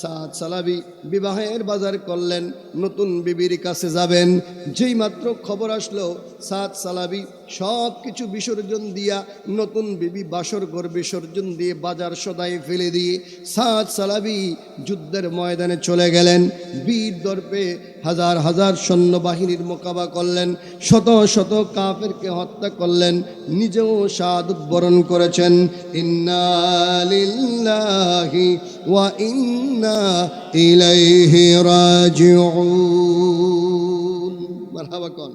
সাদ সালাবি বিবাহের বাজার করলেন, নতুন বিবির কাছে যাবেন। যেই মাত্র খবর আসলো সাদ সালাবি সব কিছু বিসর্জন দিয়া, নতুন বিবি বাসর ঘর বিসর্জন দিয়ে বাজার সদাই ফেলে দিয়ে সাদ সালাবি যুদ্ধের ময়দানে চলে গেলেন। বীর দর্পে হাজার হাজার সৈন্যবাহিনীর মোকাবিলা করলেন, শত শত কাফেরকে হত্যা করলেন, নিজেও শাহাদাত বরণ করেছেন। ইন্না লিল্লাহি ওয়া ইন্না ইলাইহি রাজিউন। মারহাবা কোন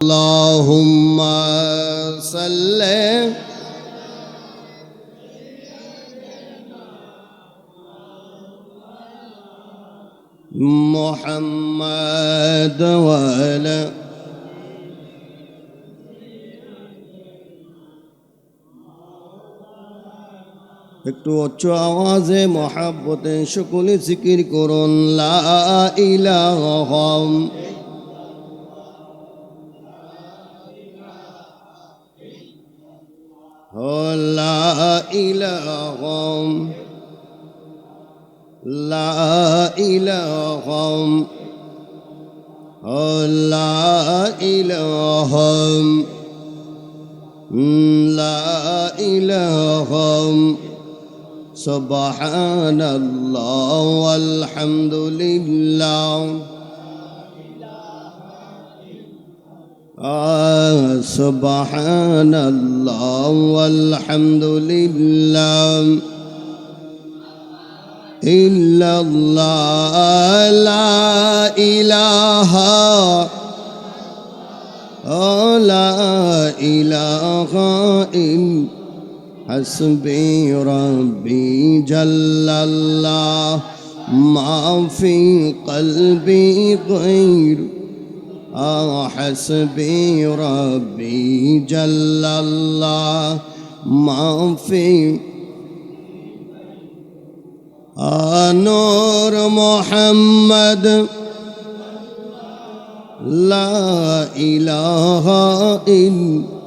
আল্লাহুম্মা সাল্লি মুহাম্মাদ ওয়া আলা একটু উচ্চ আওয়াজে মহাব্বতে সকলে জিকির করুন লা ইলাহা লা ইলাহা লা ইলাহা লা ইলাহা লা ইলাহা সুবহানাল্লাহ ওয়াল হামদুলিল্লাহ সুবহানাল্লাহ ওয়াল হামদুলিল্লাহ ইল্লাল্লাহ লা ইলাহা লা ইলাহা ইল্লা حسبي ربي جل الله ما في قلبي غير حسبي ربي جل الله ما في نور محمد لا إله إلا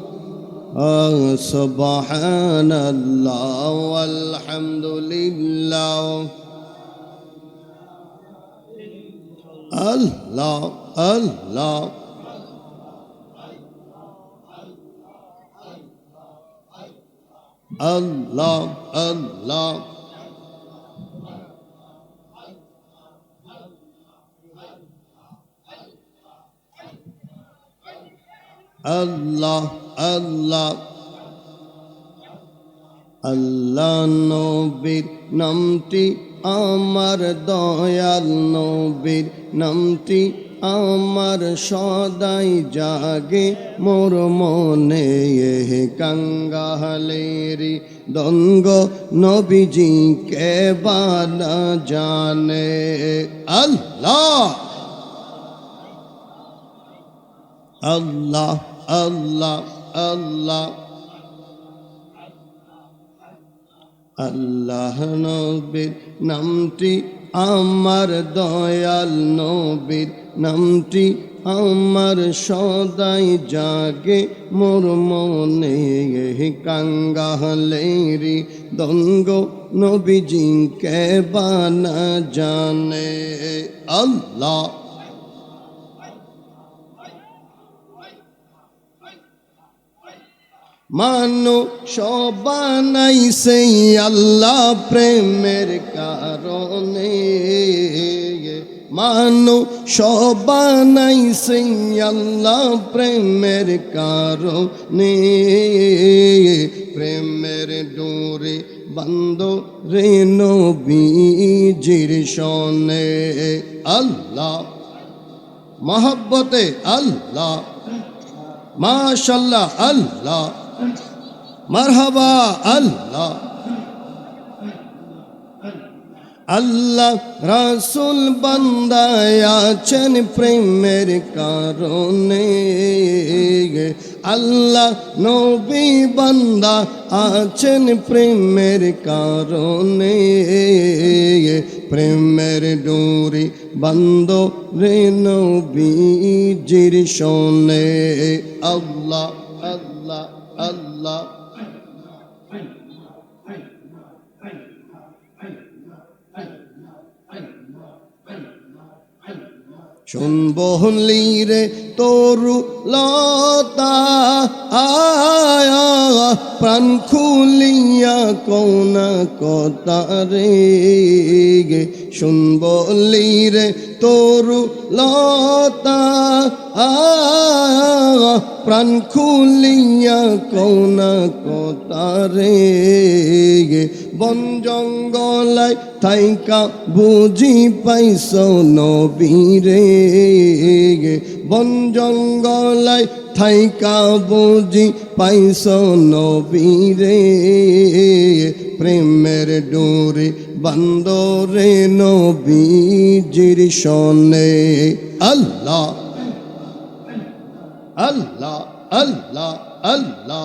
সুবহানাল্লাহ ওয়াল হামদুলিল্লাহ আল্লাহ আল্লাহ আল্লাহ আল্লাহ আল্লাহ আল্লাহ আল্লাহ নবীর নামটি আমার দয়াল নবীর নামটি আমার সদাই জাগে মোর মনে কাঙ্গালেরি দঙ্গ নবীজি কে বানা জানে আল্লাহ আল্লাহ আল্লাহ আল্লাহ আল্লাহ নবীর নামটি আমার দয়াল নবীর নামটি আমার সদাই জাগে মোর মনে কাঙ্গালেরি দঙ্গ নবীজি কে বানা জানে আল্লাহ মানুষ বানাইছে আল্লাহ প্রেমের কারণে মানুষ বানাইছে আল্লাহ প্রেমের কারণে প্রেমের ডোরে বন্ধ রে নবীজির শনে আল্লাহ মহব্বতে আল্লাহ মাশাআল্লাহ আল্লাহ মারহাবা আল্লাহ আল্লাহ রাসূল বান্দায় আছেন প্রেমের কারণে আল্লাহ নবী বান্দা আছেন প্রেমের কারণে প্রেমের ডোরে বন্ধ রে নবীজির শনে আল্লাহ আল্লাহ আল্লাহ শুনবলি রে তরু লতা আয়া প্রাণ খুলিয়া কোনা কথা রে গে শুনবলি রে তরু লতা আয়া প্রাণ খুলিয়া কোনা কথা রে গে বন জঙ্গলায় থাইকা বুঝি পাইছ নবীরে গে বন জঙ্গলায় থাইকা বুঝি পাইছ নবীরে প্রেমের ডোরে বান্দরে নবীজির সনে আল্লাহ আল্লাহ আল্লাহ আল্লাহ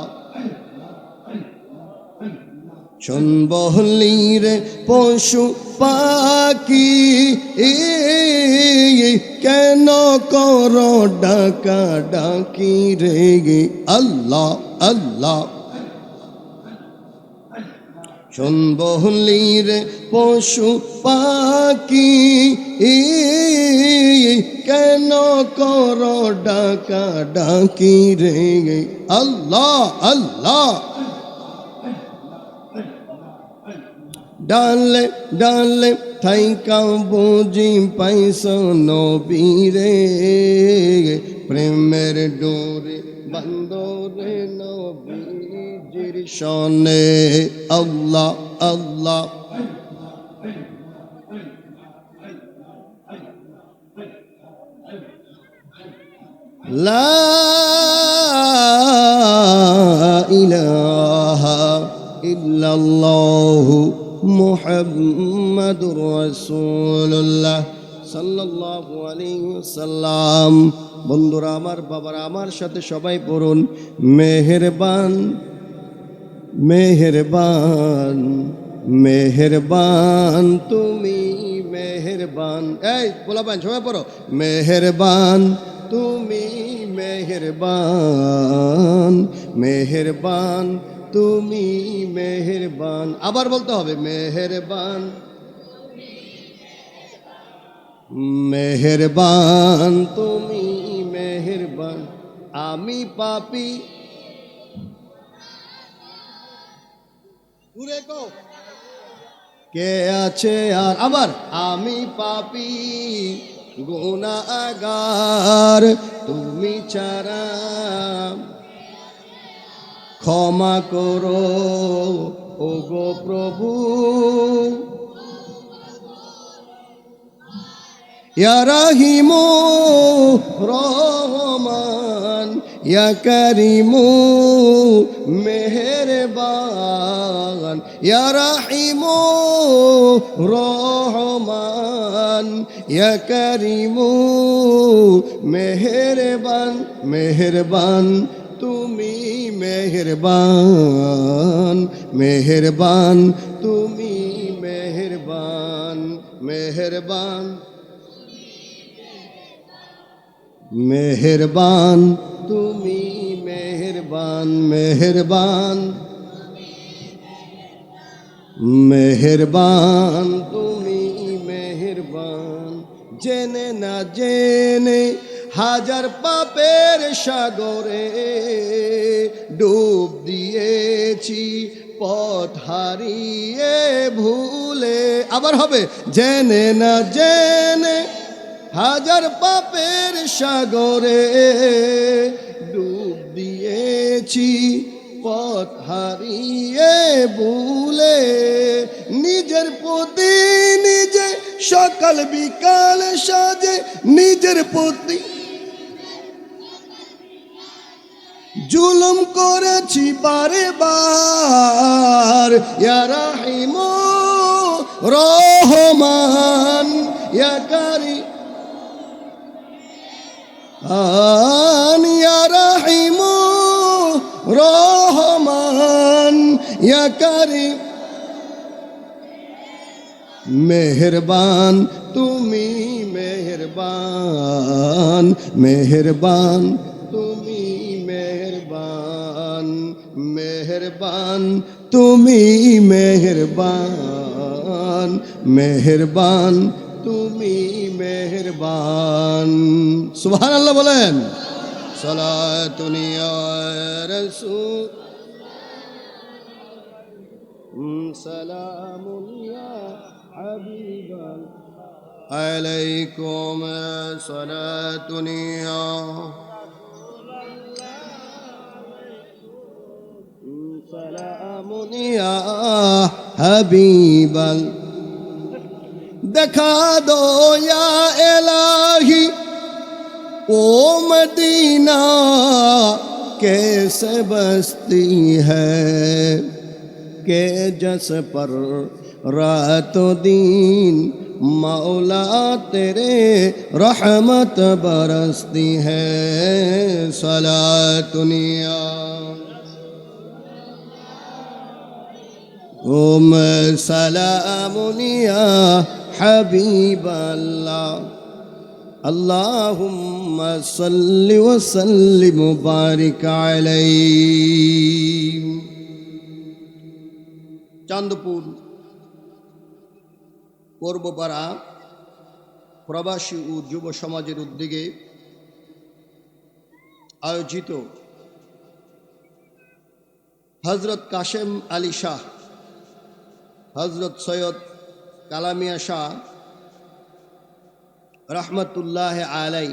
শুনবলি রে পশু পাখি কেন কর ডাকা ডাকি রে গে আল্লাহ আল্লাহ শুনবলি রে পশু পাখি কেন কর ডাকা ডাকি রে গে আল্লাহ আল্লাহ ডালে ডালে থাইকা বুঝি পাইছ নবীরে প্রেমের ডোরে বান্দরে নবীজির সনে আল্লাহ আল্লাহ লা ইলাহা ইল্লাল্লাহু মুহাম্মাদুর রাসূলুল্লাহ সাল্লাল্লাহু আলাইহি ওয়াসাল্লাম। বন্ধুরা আমার, বাবারা আমার সাথে সবাই পড়ুন, মেহেরবান মেহেরবান মেহেরবান তুমি মেহেরবান। এই বলাবেন সবাই পড়ো, মেহেরবান তুমি মেহেরবান মেহেরবান তুমি মেহেরবান। আবার বলতে হবে, মেহেরবান মেহেরবান তুমি মেহেরবান। আমি পাপী কে আছে আর, আবার আমি পাপী গুনাহগার, তুমি ছাড়া ক্ষমা করো ও গো প্রভু। ইয়া রাহিমু রহমান, ইয়া কারিমু মেহেরবান, ইয়া রাহিমু রহমান, ইয়া কারিমু মেহেরবান মেহেরবান তুমি মেহেরবান মেহেরবান তুমি মেহেরবান মেহেরবান মেহেরবান তুমি মেহেরবান মেহেরবান মেহেরবান তুমি মেহেরবান। জেনে না জেনে হাজার পাপের সাগরে ডুব দিয়েছি পথ হারিয়ে ভুলে। আবার হবে, জেনে না জেনে হাজার পাপের সাগরে ডুব দিয়েছি পথ হারিয়ে ভুলে। নিজের প্রতি নিজে সকাল বিকাল সাজে, নিজের প্রতি জুলুম করেছি বারে বার। ইয়া রাহিমু রহমান, ইয়া কারিম, ইয়া রাহিমু রহমান, ইয়া কারিম মেহেরবান তুমি মেহেরবান মেহেরবান তুমি মেহেরবান মেহেরবান তুমি মেহেরবান মেহেরবান তুমি মেহেরবান। সুবহানাল্লাহ বলেন। সালাতুন ইয়া রাসূল সালামুন ইয়া হাবিবাল আলাইকুম সালাতুন ইয়া সালামুন ইয়া হাবিবাল। দেখা দো ইয়া ইলাহি ओ मदीना कैसे बसती है के जस पर रातों दिन मौला तेरे रहमत बरसती है। सलातुनिया उम सलामुनिया हबीब अल्लाह अल्लाहुम्मा सल्लि व सल्लिम बारिक अलैहि। চান্দপুর পূর্বপাড়া প্রবাসী ও যুব সমাজের উদ্যোগে আয়োজিত হযরত কাশেম আলী শাহ, হযরত সৈয়দ কালামিয়া শাহ রহমতুল্লাহ আলাই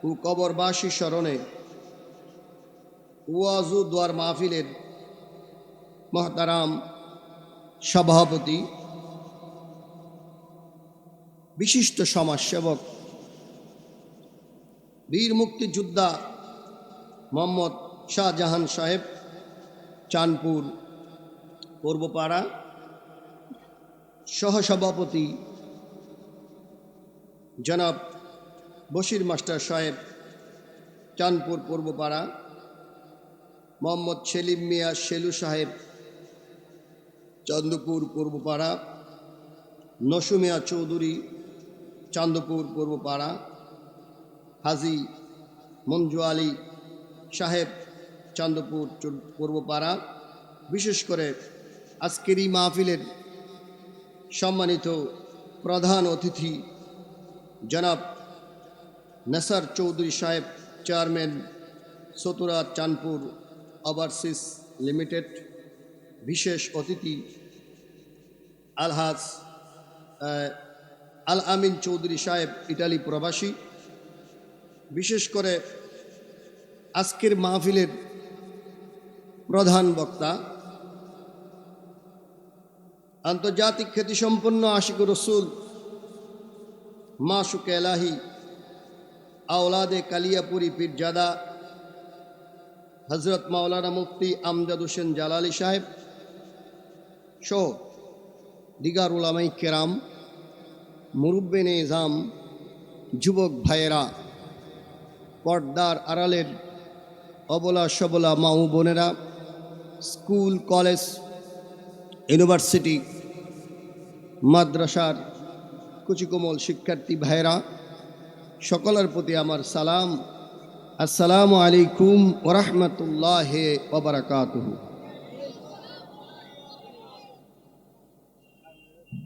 ও কবরবাসী স্মরণে ওয়াজু দোয়ার মাহফিলের মহতারাম সভাপতি, বিশিষ্ট সমাজসেবক, বীর মুক্তিযোদ্ধা মোহাম্মদ শাহজাহান সাহেব, চাঁদপুর পূর্বপাড়া, সহসভাপতি জনাব বশির মাস্টার সাহেব, চাঁদপুর পূর্বপাড়া, মোহাম্মদ সেলিম মিয়া শেলু সাহেব, চাঁদপুর পূর্বপাড়া, নসুমিয়া চৌধুরী, চাঁদপুর পূর্বপাড়া, হাজি মঞ্জু আলী সাহেব, চাঁদপুর পূর্বপাড়া। বিশেষ করে আজকের এই মাহফিলের সম্মানিত প্রধান অতিথি জনাব নাসার চৌধুরী সাহেব, চেয়ারম্যান সতুরা চাঁদপুর ওভারসিজ লিমিটেড। বিশেষ অতিথি আলহাজ আল আমিন চৌধুরী সাহেব, ইটালি প্রবাসী। বিশেষ করে আজকের মাহফিলের প্রধান বক্তা আন্তর্জাতিক খ্যাতিসম্পন্ন আশিকুর রসুল মাশুক এলাহি আওলাদে কালিয়াপুরি পীরজাদা হজরত মাওলানা মুফতি আমজাদ হোসেন জালালি সাহেব সহ দিগার উলামায়ে কেরাম, মুরব্বিনে ইজাম, যুবক ভাইয়েরা, পর্দার আড়ালের অবলা সবলা মা ও বোনেরা, স্কুল কলেজ ইউনিভার্সিটি মাদ্রাসার কুচিকোমল শিক্ষার্থী ভাইয়েরা, সকলের প্রতি আমার সালাম। আসসালামু আলাইকুম ওয়া রাহমাতুল্লাহি ওয়া বারাকাতুহু।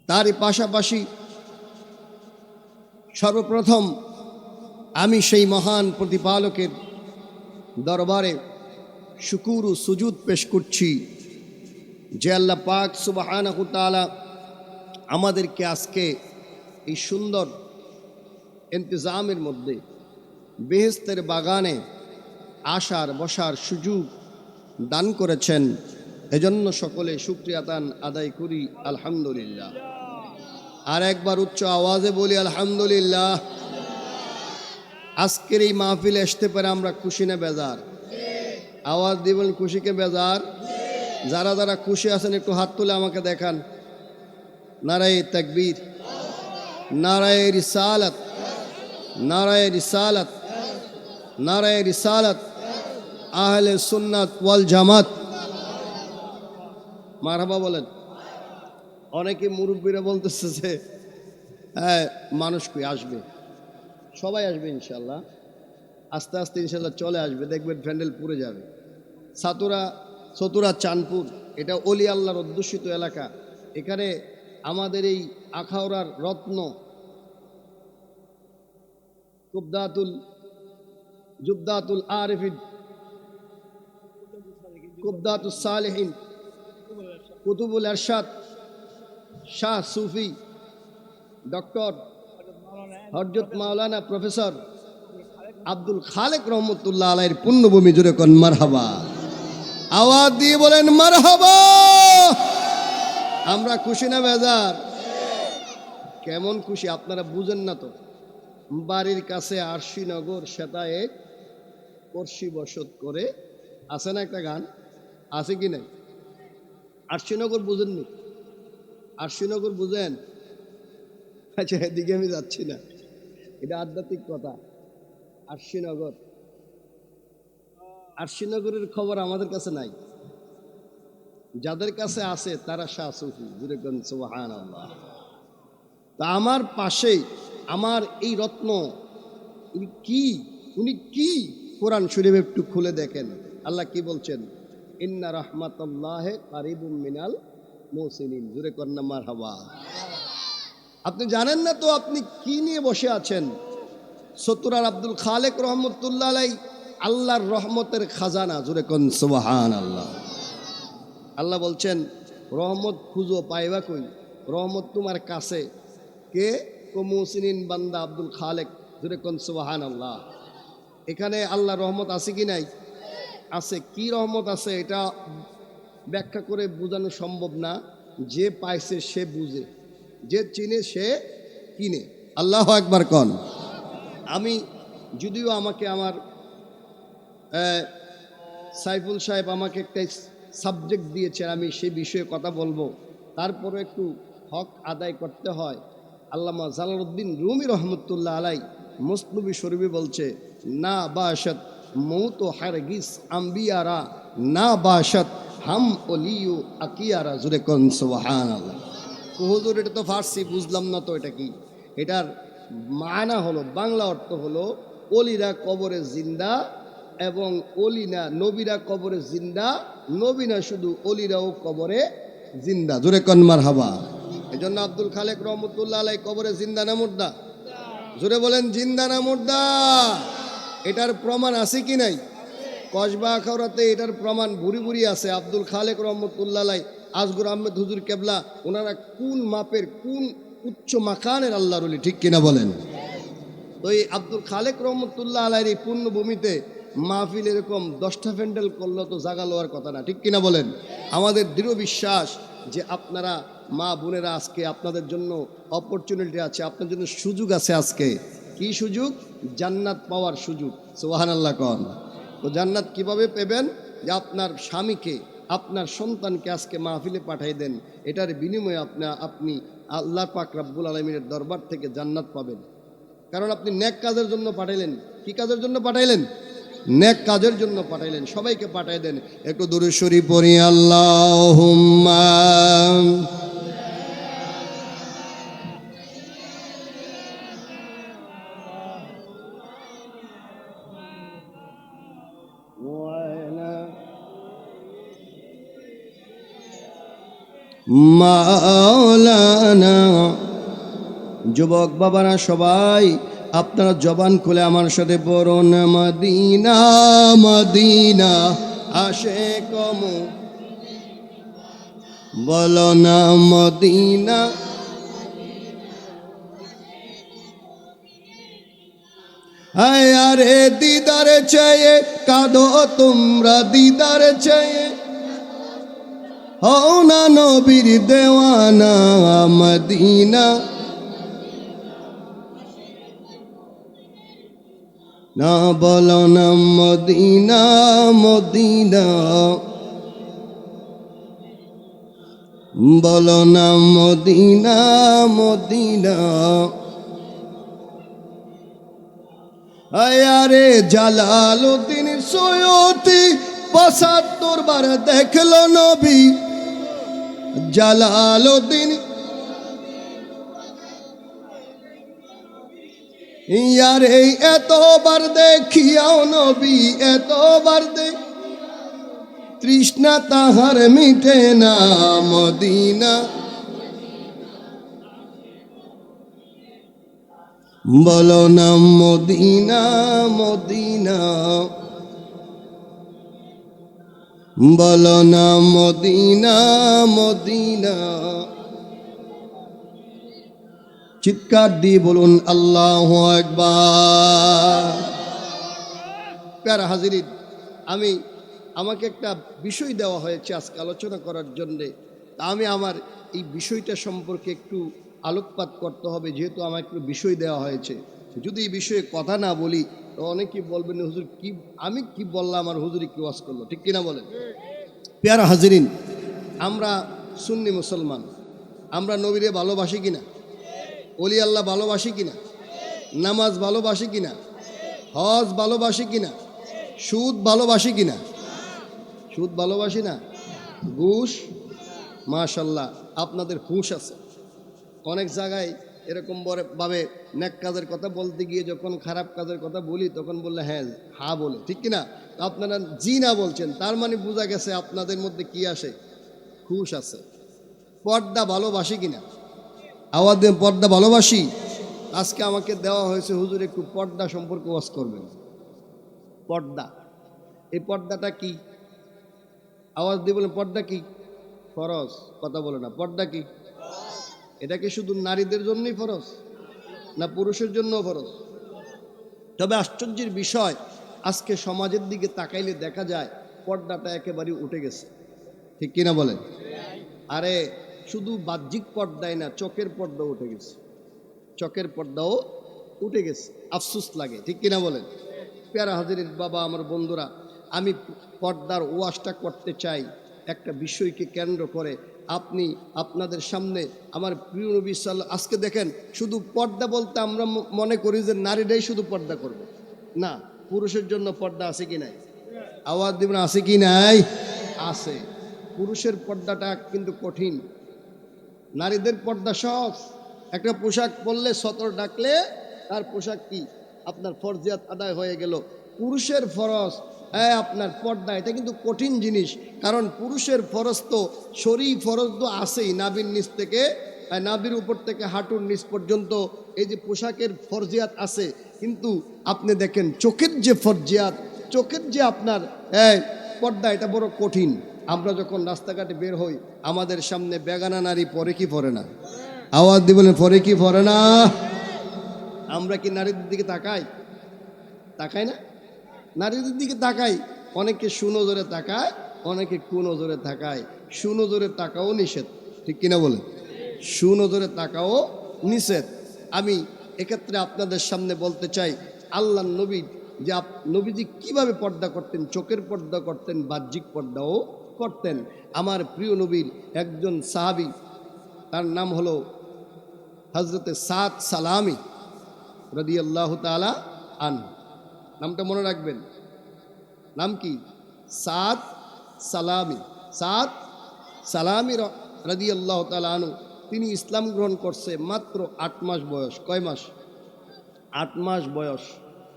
তারই পাশাপাশি সর্বপ্রথম আমি সেই মহান প্রতিপালকের দরবারে শুকুর ও সুজুদ পেশ করছি যে আল্লাহ পাক সুবহানাহু তাআলা আমাদেরকে আজকে এই সুন্দর ইন্তজামের মধ্যে বেহেশতের বাগানে আসার বসার সুযোগ দান করেছেন। এজন্য সকলে শুকরিয়া তান আদায় করি আলহামদুলিল্লাহ। আর একবার উচ্চ আওয়াজে বলি আলহামদুলিল্লাহ। আজকের এই মাহফিলে আসতে পারে আমরা খুশি না বেজার? আওয়াজ দিবেন খুশিকে বেজার? যারা যারা খুশি আছেন একটু হাত তুলে আমাকে দেখান। নারায়ে তাকবীর, নারায়ে রিসালাত, নারায়ে রিসালাত, নারায়ে রিসালাত, আহলে সুন্নাত ওয়াল জামাত। মারহাবা বলেন। অনেকে মুরব্বীরা বলতেছে যে হ্যাঁ মানুষ কই আসবে, সবাই আসবে ইনশাল্লাহ, আস্তে আস্তে ইনশাল্লাহ চলে আসবে, দেখবেন প্যান্ডেল পুরে যাবে। সতুরা চাঁদপুর এটা অলি আল্লাহর অধ্যুষিত এলাকা। এখানে আমাদের এই আখাউড়ার রত্ন জুবদাতুল আরিফিন, কুবদাতুল সালেহিন, কুতুবুল এরশাদ, শাহ সুফি ডক্টর হযরত মাওলানা প্রফেসর আব্দুল খালেক রহমতুল্লাহ আলাইহির পুণ্যভূমি জুড়ে কোন মারহাবা। আওয়াজ দিয়ে বলেন মারহাবা। আমরা খুশি না বেজার? কেমন খুশি আপনারা বুঝেন না তো। বাড়ির কাছে আরশিনগর সেটা এক পড়শি বসত করে, আছে না একটা গান, আছে কি নাই? আরশিনগর বুঝেননি? আরশিনগর বুঝেন? আচ্ছা, এদিকে আমি যাচ্ছি না, এটা আধ্যাত্মিক কথা। আরশিনগর, আরশিনগরের খবর আমাদের কাছে নাই, যাদের কাছে আছে তারা শাহ সুফি। সুবহানাল্লাহ। তা আমার পাশে আমার এই রত্ন, উনি কি কোরআন শরীফ একটু খুলে দেখেন। আল্লাহ কি বলছেন? ইন্না রাহমাতাল্লাহি কারিবুম মিনাল মুহসিনিন। জোরে কন্না মারহাবা। আপনি জানেন না তো আপনি কি নিয়ে বসে আছেন। সতুরার আব্দুল খালেক রহমতুল্লাহ আলাইহি আল্লাহর রহমতের খাজানা। জোরে কোন সুবহানাল্লাহ। আল্লাহ বলছেন রহমত খুঁজো পাইবা কই, রহমত তোমার কাছে। কে? মুহসিনিন বান্দা আব্দুল খালেক। জোরে কোন সুবহানাল্লাহ। এখানে আল্লাহ রহমত আছে কি নাই? আছে। কি রহমত আছে এটা ব্যাখ্যা করে বোঝানো সম্ভব না। যে পাইছে সে বুঝে, যে চিনে সে কিনে। আল্লাহু আকবার কন। আমি যদিও আমাকে আমার সাইফুল সাহেব আমাকে একটা সাবজেক্ট দিয়েছে, আমি সেই বিষয়ে কথা বলবো, তারপরে একটু হক আদায় করতে হয়। আল্লামা জালালউদ্দিন রুমি রহমতুল্লাহ আলাই মুসনবী শরীফে বলছে, না বাশত মৌত হারগিস আম্বিয়ারা, না বাশত হাম ওলিউ আকিয়ারা। জুরে কোন সুবহানাল্লাহ। হুজুর এটা তো ফার্সি, বুঝলাম না তো এটা কি। এটার মানা হলো, বাংলা অর্থ হলো অলিরা কবরে জিন্দা এবং অলিনা নবীরা কবরে জিন্দা, নবী না শুধু অলিরাও কবরে জিন্দা। জোরে কোন মারহাবা। এই জন্য আব্দুল খালেক রহমতুল্লাহ আলাই কবরে জিন্দা না মুর্দা? জোরে বলেন জিন্দা না মুর্দা? এটার প্রমাণ আছে কি নাই? কসবা আখাউড়াতে এটার প্রমাণ ভুরি ভুরি আছে। আব্দুল খালেক রহমতুল্লাহ আলাই, আজগর আহমেদ হুজুর কেবলা, ওনারা কোন মাপের কোন উচ্চ মাকানের আল্লাহর ওলি, ঠিক কিনা বলেন? তো এই আব্দুল খালেক রহমতুল্লাহ আলাইয়ের এই পুণ্যভূমিতে মাহফিল এরকম 10টা প্যান্ডেল করলো তো জাগা লওয়ার কথা না, ঠিক কিনা বলেন? আমাদের দৃঢ় বিশ্বাস যে আপনারা মা বোনেরা, আজকে আপনাদের জন্য অপরচুনিটি আছে, আপনার জন্য সুযোগ আছে। আজকে কি সুযোগ? জান্নাত পাওয়ার সুযোগ। সুবহানাল্লাহ কন। তো জান্নাত কিভাবে পেবেন? যে আপনার স্বামীকে, আপনার সন্তানকে আজকে মাহফিলে পাঠাই দেন, এটার বিনিময়ে আপনি আল্লাহ পাক রব্বুল আলামিনের দরবার থেকে জান্নাত পাবেন। কারণ আপনি নেক কাজের জন্য পাঠাইলেন। কি কাজের জন্য পাঠাইলেন? নেক কাজের জন্য পাঠাইলেন। সবাইকে পাঠাই দেন। একটু দুরূদ শরীফ পড়ি। আল্লাহুম্মা মাওলানা। যুবক বাবারা সবাই আপনারা জবান খুলে আমার সাথে পড়ুন, মদিনা মদিনা আশিক মু, বলো না মদিনা। হায় আরে দিদার চেয়ে কাঁদো তোমরা, দিদার চেয়ে হও না নবীর দেওয়ানা, মদিনা না, বলো না মদিনা মদিনা, বলো না মদিনা মদিনা। আরে জালালউদ্দিন সৈয়দী ৭৫ বার দেখলো নবী। জালালউদ্দিন ইয়ারে এতবার দেখিয়াও নবী, এতবার তৃষ্ণা তাহার মিটে না, মদিনা বলো না মদিনা মদিনা, বলো না মদিনা মদিনা। চিৎকার দিয়ে বলুন আল্লাহু আকবার। প্যারা হাজিরিন, আমাকে একটা বিষয় দেওয়া হয়েছে আজকে আলোচনা করার জন্যে। আমি আমার এই বিষয়টা সম্পর্কে একটু আলোকপাত করতে হবে, যেহেতু আমার একটু বিষয় দেওয়া হয়েছে। যদি এই বিষয়ে কথা না বলি তো অনেকেই বলবেন হুজুর কি আমি কি বললাম আর হুজুরি কি ওয়াজ করলো, ঠিক কিনা বলেন? প্যারা হাজিরিন, আমরা সুন্নি মুসলমান, আমরা নবীরে ভালোবাসি কিনা? ওলি আল্লাহ ভালোবাসি কিনা? নামাজ ভালোবাসি কিনা? হজ ভালোবাসি কিনা? সুদ ভালোবাসি কিনা? সুদ ভালোবাসি না? ঘুষ? মাশাল্লাহ, আপনাদের হুঁশ আছে। অনেক জায়গায় এরকম ভাবে নেক কাজের কথা বলতে গিয়ে যখন খারাপ কাজের কথা বলি তখন বললে হ্যাঁ বলে, ঠিক কিনা? আপনারা জি না বলছেন, তার মানে বোঝা গেছে আপনাদের মধ্যে কি আসে? হুঁশ আছে। পর্দা ভালোবাসি কিনা? আওয়াজ দিয়ে পর্দা ভালোবাসি। আজকে আমাকে দেওয়া হয়েছে হুজুর একটু পর্দা সম্পর্কে ওয়াজ করবেন। পর্দা, এই পর্দাটা কি? আওয়াজ দিয়ে বলেন পর্দা কি? ফরজ। কথা বলে না, পর্দা কি? এটা কি শুধু নারীদের জন্যই ফরজ না পুরুষের জন্য ফরজ? তবে আশ্চর্যের বিষয়, আজকে সমাজের দিকে তাকাইলে দেখা যায় পর্দাটা একেবারে উঠে গেছে, ঠিক কিনা বলেন? আরে শুধু বাহ্যিক পর্দাই না, চোখের পর্দাও উঠে গেছে। চোখের পর্দাও উঠে গেছে, আফসোস লাগে, ঠিক কিনা বলেন? প্যারা হাজিরের বাবা, আমার বন্ধুরা, আমি পর্দার ওয়াজটা করতে চাই একটা বিষয়কে কেন্দ্র করে। আপনাদের সামনে আমার প্রিয় নবী সাল্লাল্লাহু, আজকে দেখেন শুধু পর্দা বলতে আমরা মনে করি যে নারীরাই শুধু পর্দা করবে, না, পুরুষের জন্য পর্দা আছে কি নাই? আওয়াজ দিবেন, আছে কি নাই? আছে। পুরুষের পর্দাটা কিন্তু কঠিন, নারীদের পর্দা সহজ। একটা পোশাক পরলে সতর ডাকলে তার পোশাক কি আপনার ফরজিয়াত আদায় হয়ে গেল। পুরুষের ফরজ আপনার পর্দা, এটা কিন্তু কঠিন জিনিস। কারণ পুরুষের ফরজ তো শরীর ফরজ তো আছেই, নাভির নিচ থেকে নাভির উপর থেকে হাঁটুর নিচ পর্যন্ত এই যে পোশাকের ফরজিয়াত আছে। কিন্তু আপনি দেখেন চোখের যে ফরজিয়াত, চোখের যে আপনার পর্দা, এটা বড় কঠিন। আমরা যখন রাস্তাঘাটে বের হই আমাদের সামনে বেগানা নারী পরে কি পরে না? আওয়াজ দিয়ে বলেন পরে কি পরে না? আমরা কি নারীদের দিকে তাকাই? তাকাই না? নারীদের দিকে তাকাই, অনেকে সুনজরে তাকায়, অনেকে কুনজরে তাকায়। সুনজরে তাকাও নিষেধ, ঠিক কিনা বলেন? সুনজরে তাকাও নিষেধ। আমি এক্ষেত্রে আপনাদের সামনে বলতে চাই, আল্লাহ নবী যে নবীজি কিভাবে পর্দা করতেন, চোখের পর্দা করতেন, বাহ্যিক পর্দাও করতেন। আমার প্রিয় নবীর একজন সাহাবী, তার নাম হলো হজরতে সাদ সালামি রাদিয়াল্লাহু তাআলা আনহু। নামটা মনে রাখবেন, নাম কি? সাদ সালামি। সাদ সালামি রাদিয়াল্লাহু তাআলা আনহু। তিনি ইসলাম গ্রহণ করছে মাত্র 8 মাস বয়স। কয় মাস? 8 মাস বয়স।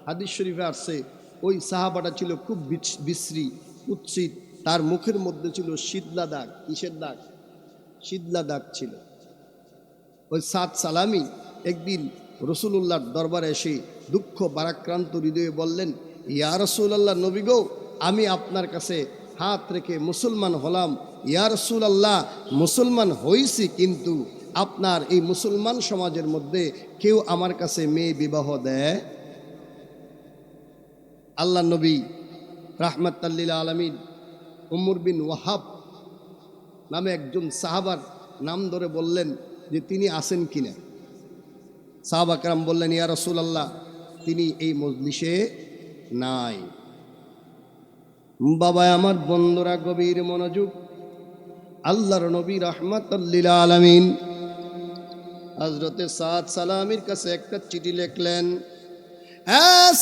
হাদিস শরীফে আসছে ওই সাহাবাটা ছিল খুব বিশ্রী, কুৎসিত। তার মুখের মধ্যে ছিল শীতলা দাগ। কিসের দাগ? শীতলা দাগ ছিল। ওই সাদ সালামি একদিন রসুলুল্লাহর দরবারে এসে দুঃখ বারাক্রান্ত হৃদয়ে বললেন, ইয়া রাসূলুল্লাহ, নবী গো, আমি আপনার কাছে হাত রেখে মুসলমান হলাম। ইয়া রাসূলুল্লাহ, মুসলমান হইছি, কিন্তু আপনার এই মুসলমান সমাজের মধ্যে কেউ আমার কাছে মেয়ে বিবাহ দেয়? আল্লাহ নবী রাহমাতাল লিল আলামিন উমর বিন ওয়াহাব নামে একজন সাহাবার নাম ধরে বললেন যে তিনি আছেন কিনা। সাহাবা কেরাম বললেন, ইয়া রাসূলুল্লাহ, তিনি এই মজলিসে নাই। বাবা আমার, বন্ধুরা, গভীর মনোযোগ। আল্লাহর নবী রাহমাতাল লিল আলামিন হযরতে সাদ সালামির কাছে একটা চিঠি লিখলেন।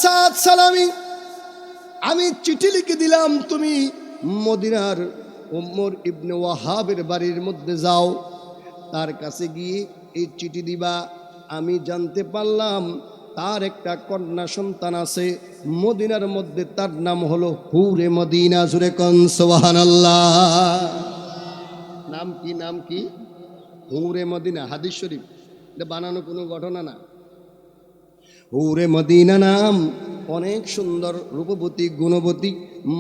সাদ সালামি, আমি চিঠি লিখে দিলাম, তুমি মদিনার উমর ইবনে ওয়াহাবের বাড়ির মধ্যে যাও, তার কাছে গিয়ে এই চিঠি দিবা। আমি জানতে পারলাম তার একটা কন্যা সন্তান আছে মদিনার মধ্যে, তার নাম হলো হুরে মদিনা। জুরে কোন সুবহানাল্লাহ। নাম কি? নাম কি? হুরে মদিনা। হাদিস শরীফ, এটা বানানো কোনো ঘটনা না। হুরে মদিনা নাম অনেক সুন্দর, রূপবতী, গুণবতী।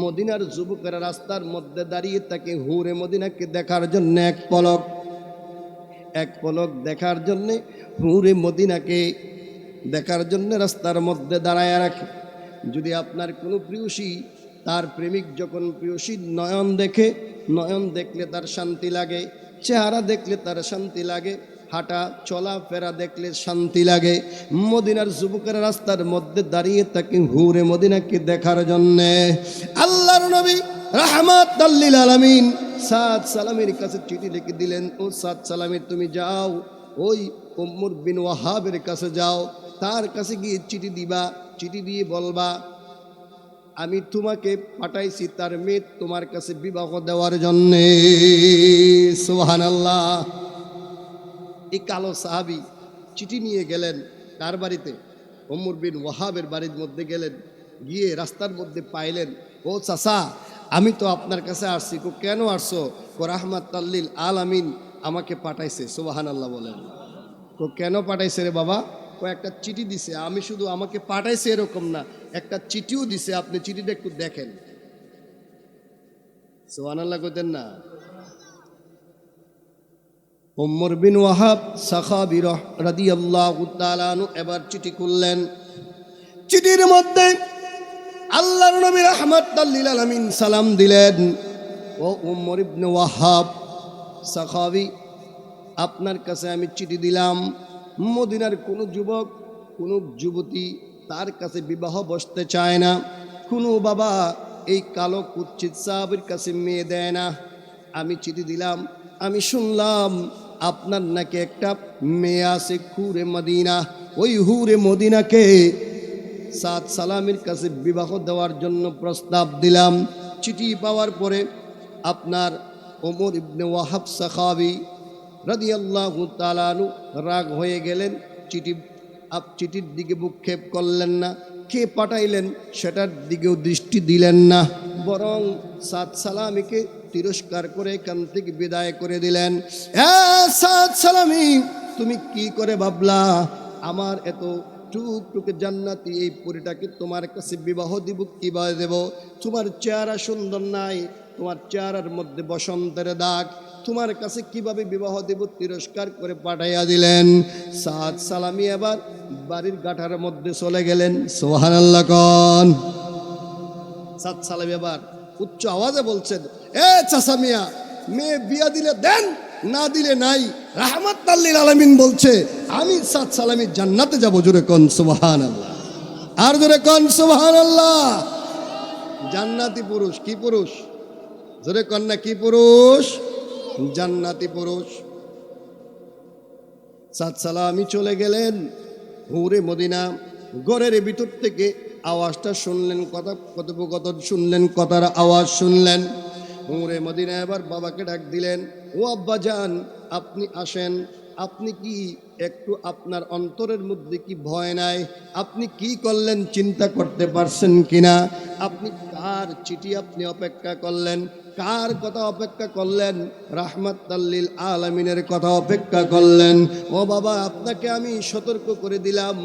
মদিনার যুবকেরা রাস্তার মধ্যে দাঁড়িয়ে থাকে হুরে মদিনাকে দেখার জন্য, এক পলক দেখার জন্যে, হুরে মদিনাকে দেখার জন্য রাস্তার মধ্যে দাঁড়ায় রাখে। যদি আপনার কোনো প্রিয়সী, তার প্রেমিক যখন প্রিয়সীর নয়ন দেখে, নয়ন দেখলে তার শান্তি লাগে, চেহারা দেখলে তার শান্তি লাগে, হাঁটা চলাফেরা দেখলে শান্তি লাগে। মদিনার যুবকেরা রাস্তার মধ্যে দাঁড়িয়ে থাকে হুরে মদিনাকে দেখার জন্যে। আল্লাহর নবী রাহমাতুল লিল আলামিন সাদ সালামের কাছে চিঠি লিখে দিলেন, ও সাদ সালামী, তুমি যাও ওই উমর বিন ওয়াহাবের কাছে যাও, তার কাছে গিয়ে চিঠি দিবা, চিঠি দিয়ে বলবা আমি তোমাকে পাঠাইছি তার মেয়ে তোমার কাছে বিবাহ দেওয়ার জন্যে। সুবহানাল্লাহ। এই কালো সাহাবী চিঠি নিয়ে গেলেন কার বাড়িতে? উমর বিন ওয়াহাবের বাড়ির মধ্যে গেলেন, গিয়ে রাস্তার মধ্যে পাইলেন, ও চাচা, আমি তো আপনার কাছে আসছি। কো কেন আসছো? কো রাহমাতুল লিল আলামিন আমাকে পাঠাইছে। সুবহানাল্লাহ বলেন। কো কেন পাঠাইছে রে বাবা? কো একটা চিঠি দিছে। আমি শুধু আমাকে পাঠাইছে এরকম না, একটা চিঠিও দিছে, আপনি চিঠিটা একটু দেখেন। সুবহানাল্লাহ কইতেন না? উমর বিন ওয়াহাব সাহাবী রাদিয়াল্লাহু তাআলা আনহু এবার চিঠি খুললেন। চিঠির মধ্যে আল্লাহর নবী রাহমাতুল লিল আলামিন সালাম দিলেন, ও উমর ইবনে ওয়াহাব সাহাবী, আপনার কাছে আমি চিঠি দিলাম। মদিনার কোনো যুবক, কোনো যুবতী তার কাছে বিবাহ বসতে চায় না। কোনো বাবা এই কালো কুৎসিত সাহাবীর কাছে মেয়ে দেয় না। আমি চিঠি দিলাম, আমি শুনলাম আপনার নাকি একটা মেয়ে আছে হুরে মদিনা, ওই হুরে মদিনাকে সাদ সালামের কাছে বিবাহ দেওয়ার জন্য প্রস্তাব দিলাম। চিঠি পাওয়ার পরে আপনার ওমর ইবনে ওয়াহাব সাহাবী রাদিয়াল্লাহু তাআলা আনহু রাগ হয়ে গেলেন। চিঠির দিকে ভ্রুক্ষেপ করলেন না, কে পাঠাইলেন সেটার দিকেও দৃষ্টি দিলেন না, বরং সাদ সালামীকে তিরস্কার করে এখান থেকে বিদায় করে দিলেন। সাদ সালামী, তুমি কি করে ভাবলা আমার এত টুকটুকে জান্নাতি এই পরীটাকে তোমার কাছে বিবাহ দিব? কিভাবে দেব? তোমার চেহারা সুন্দর নাই, তোমার চেহারার মধ্যে বসন্তের দাগ, তোমার কাছে কিভাবে বিবাহ দেব? তিরস্কার করে পাঠাইয়া দিলেন। সাদ সালামী এবার বাড়ির গাঠার মধ্যে চলে গেলেন। সুবহানাল্লাহ কোন। সাদ সালামী এবার উচ্চ আওয়াজে বলছেন, এ চাচা মিয়া, মেয়ে বিয়া দিলে দেন, না দিলে নাই। রাহমাতুল লিল আলামিন বলছে আমি সাদ সালামী জান্নাতে যাব। জোরে কোন সুবহানাল্লাহ, আর জোরে কোন সুবহানাল্লাহ। জান্নাতি পুরুষ, কি পুরুষ? জোরে কোন না, কি পুরুষ? জান্নাতি পুরুষ। সাদ সালামী চলে গেলেন হুরে মদিনা। ঘরের ভিতর থেকে আওয়াজটা শুনলেন, কথোপকথন শুনলেন, কথার আওয়াজ শুনলেন। হুরে মদিনা এবার বাবাকে ডাক দিলেন, ও আব্বা যান, আপনি আসেন। আপনি কি একটু আপনার অন্তরের মধ্যে কি ভয় নাই? আপনি কি করলেন চিন্তা করতে পারছেন কিনা? আপনি কার চিঠি আপনি অপেক্ষা করলেন? কার কথা অপেক্ষা করলেন? রাহমাতুল লিল আলামিনের কথা অপেক্ষা করলেন। ও বাবা, আপনাকে আমি সতর্ক করে দিলাম,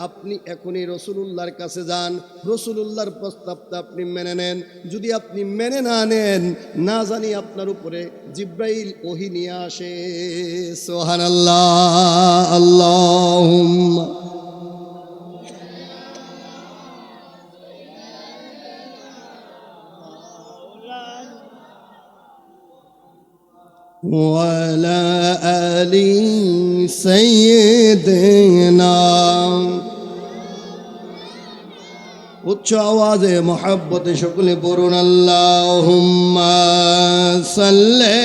আপনি এখনই রাসূলুল্লাহর কাছে যান। রাসূলুল্লাহর প্রস্তাবটা আপনি মেনে নেন। যদি আপনি মেনে না নেন, না জানি আপনার উপরে জিব্রাইল ওহী নিয়ে আসে। সুবহানাল্লাহ, আল্লাহুম্মা ওয়ালা আলি সাইয়্যিদিনা। উচ্চ আওয়াজে মহব্বতে সকলে পড়ুন, আল্লাহুম্মা সাল্লি।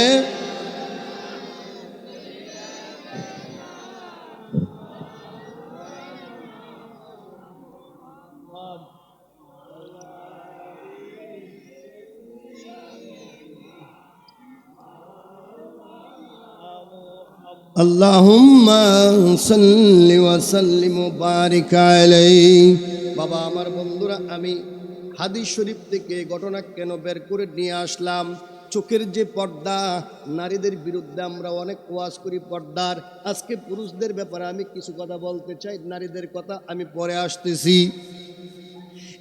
আল্লাহুম্মা সাল্লি ওয়া সাল্লিম ওয়া বারিক আলাইহি। বাবা, আমার বন্ধুরা, আমি হাদিস শরীফ থেকে ঘটনা কেন বের করে নিয়ে আসলাম? চোখের যে পর্দা, নারীদের বিরুদ্ধে আমরা অনেক ওয়াজ করি পর্দার। আজকে পুরুষদের ব্যাপারে আমি কিছু কথা বলতে চাই, নারীদের কথা আমি পরে আসতেছি।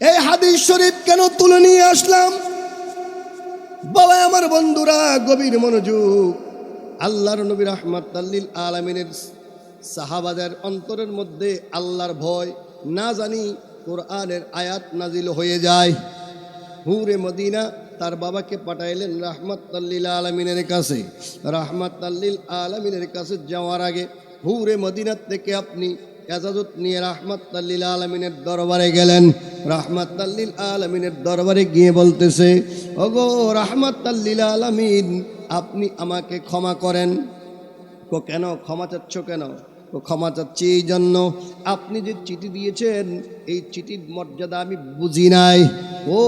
এই হাদিস শরীফ কেন তুলে নিয়ে আসলাম বাবা আমার বন্ধুরা, গভীর মনোযোগ। আল্লাহর নবী রাহমাতাল লিল আলামিনের সাহাবাদের অন্তরের মধ্যে আল্লাহর ভয় না জানি কোরআনের আয়াত নাজিল হয়ে যায়। হুরে মদিনা তার বাবাকে পাঠাইলেন রাহমাতাল লিল আলামিনের কাছে। রাহমাতাল লিল আলামিনের কাছে যাওয়ার আগে হুরে মদিনা থেকে আপনি এজাজত নিয়ে রাহমাতাল লিল আলামিনের দরবারে গেলেন। রাহমাতাল লিল আলামিনের দরবারে গিয়ে বলতেছে, ওগো রাহমাতাল লিল আলামিন, আপনি আমাকে ক্ষমা করেন। কেন ক্ষমা চাচ্ছ কেন? ক্ষমা চাচ্ছি এই জন্য, আপনি যে চিঠি দিয়েছেন এই চিঠির মর্যাদা আমি বুঝি নাই। ও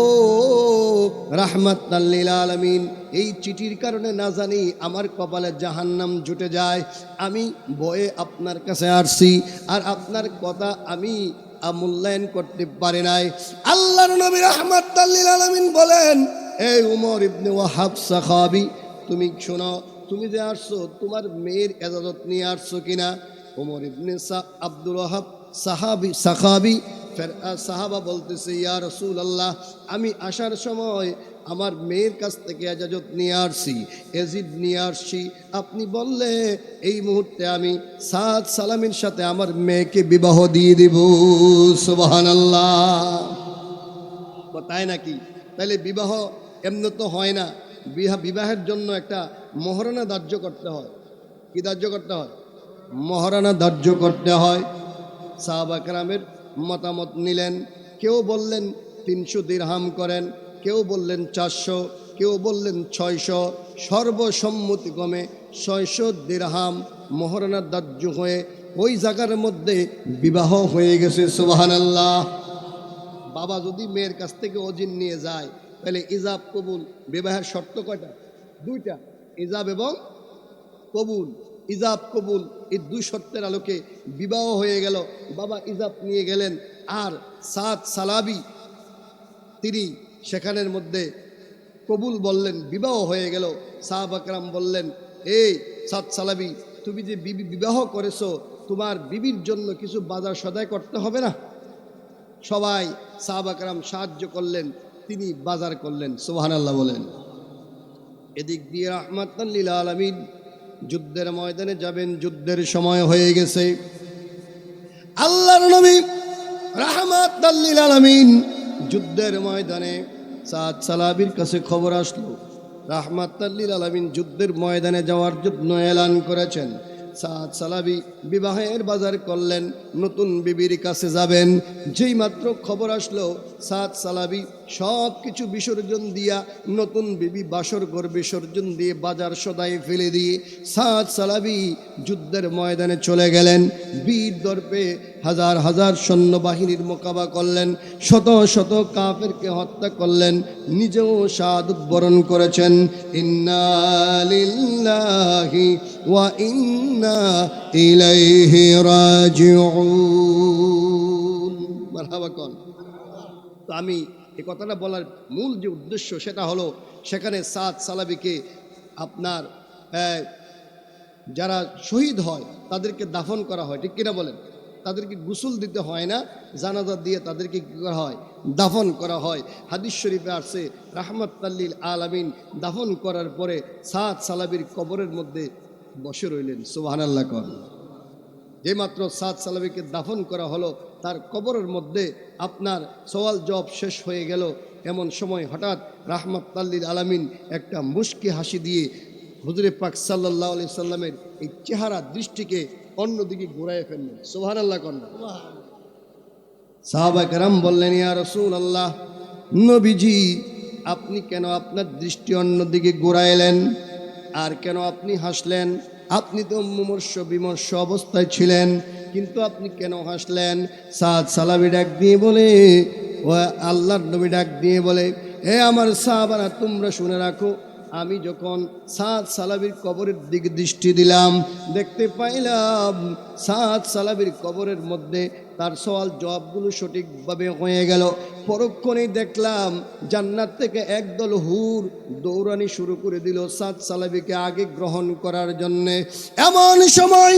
রাহমাতাল লিল আলামিন, এই চিঠির কারণে না জানি আমার কপালে জাহান্নাম জুটে যায়। আমি ভয়ে আপনার কাছে আসছি, আর আপনার কথা আমি মূল্যায়ন করতে পারি নাই। আল্লাহর নবী রাহমাতাল লিল আলামিন বলেন, এই উমর ইবনে ওয়াহাব সাহাবী, তুমি শোনো, তুমি যে আসছো তোমার মেয়ের এজাজত নিয়ে আসছো কিনা? ওমর ইবনে আব্দুল ওয়াহাব সাহাবী সাহাবা বলতেছে, ইয়া রাসূলুল্লাহ, আমি আসার সময় আমার মেয়ের কাছ থেকে এজাজত নিয়ে আসছি, এজিদ নিয়ে আসছি। আপনি বললে এই মুহূর্তে আমি সাদ সালামের সাথে আমার মেয়েকে বিবাহ দিয়ে দিব। সুবহানাল্লাহ। তাই নাকি? তাহলে বিবাহ এমনি তো হয় না, বিবাহের জন্য একটা মহারণা ধার্য করতে হয়। কি ধার্য করতে হয়? মহারণা ধার্য করতে হয়। সাহাবা কেরামের মতামত নিলেন। কেউ বললেন 300 দিরহাম করেন, কেউ বললেন 400, কেউ বললেন 600। সর্বসম্মতিক্রমে 600 দিরহাম মহারণা ধার্য হয়ে ওই জায়গার মধ্যে বিবাহ হয়ে গেছে। সুবহানাল্লাহ। বাবা যদি মেয়ের কাছ থেকে অজিন নিয়ে যায় তাহলে ইজাব কবুল, বিবাহের শর্ত কয়টা? 2টা, ইজাব এবং কবুল। ইজাব কবুল এই 2 শর্তের আলোকে বিবাহ হয়ে গেল। বাবা ইজাব নিয়ে গেলেন, আর সাদ সালাবি তিনি সেখানের মধ্যে কবুল বললেন, বিবাহ হয়ে গেল। সাহাবা কেরাম বললেন, এই সাদ সালাবি, তুমি যে বিবাহ করেছো, তোমার বিবির জন্য কিছু বাজার সদাই করতে হবে না? সবাই সাহাবা কেরাম সাহায্য করলেন, তিনি বাজার করলেন। সুবহানাল্লাহ বলেন। এদিক দিয়ে রাহমাতাল লিল আলামিন যুদ্ধের ময়দানে যাবেন, যুদ্ধের সময় হয়ে গেছে। আল্লাহর নবী রাহমাতাল লিল আলামিন যুদ্ধের ময়দানে সাদ সালাবির কাছে খবর আসলো, রাহমাতাল লিল আলামিন যুদ্ধের ময়দানে যাওয়ার জন্য এলান করেছেন। সাদ সালাবি বিবাহের বাজার করলেন, নতুন বিবির কাছে যাবেন। যেই মাত্র খবর আসলো সাদ সালাবি সব কিছু বিসর্জন দিয়া নতুন বিবি বাসর ঘর বিসর্জন দিয়ে বাজার সদাই ফেলে দিয়ে সাদ সালাবি যুদ্ধের ময়দানে চলে গেলেন। বীর দর্পে হাজার হাজার সৈন্যবাহিনীর মোকাবা করলেন, শত শত কাফেরকে হত্যা করলেন, নিজেও শাহাদাত বরণ করেছেন। ইন্না লিল্লাহি ওয়া ইন্না ইলাইহি রাজিউন। মারহাবা কোন। তো আমি এই কথাটা বলার মূল যে উদ্দেশ্য সেটা হলো, সেখানে সাদ সালাবিকে আপনার যারা শহীদ হয় তাদেরকে দাফন করা হয়, ঠিক কিনা বলেন? তাদেরকে গোসল দিতে হয় না, জানাজা দিয়ে তাদেরকে কী করা হয়? দাফন করা হয়। হাদিস শরীফে আসছে, রাহমাতাল লিল আলামিন দাফন করার পরে সাদ সালাবির কবরের মধ্যে বসে রইলেন। সুবহানাল্লাহ কর। যেমাত্র সাদ সালাবিকে দাফন করা হলো, তার কবরের মধ্যে আপনার সওয়াল জবাব শেষ হয়ে গেল। এমন সময় হঠাৎ রাহমাতাল লিল আলামিন একটা মুস্কি হাসি দিয়ে হুজুরে পাক সাল্লাল্লাহু আলাইহি সাল্লামের এই চেহারা দৃষ্টিকে অন্যদিকে ঘুরায় ফেললেন। সুবহানাল্লাহ কন্যা। সাহাবা কেরাম বললেন, ইয়া রাসূলুল্লাহ, নবীজি আপনি কেন আপনার দৃষ্টি অন্যদিকে ঘুরাইলেন? আর কেন আপনি হাসলেন? আপনি তো মুমূর্ষ বিমর্ষ অবস্থায় ছিলেন, কিন্তু আপনি কেন হাসলেন? সাদ সালাবি ডাক দিয়ে বলে, ও আল্লাহর নবী ডাক দিয়ে বলে, হে আমার সাহাবারা, তোমরা শুনে রাখো, আমি যখন সাদ সালাবির কবরের দিকে দৃষ্টি দিলাম, দেখতে পাইলাম সাদ সালাবির কবরের মধ্যে তার সওয়াল জবাবগুলো সঠিকভাবে হয়ে গেল। পরক্ষণেই দেখলাম জান্নাত থেকে একদল হুর দৌড়ানি শুরু করে দিল সাদ সালাবিকে আগে গ্রহণ করার জন্যে। এমন সময়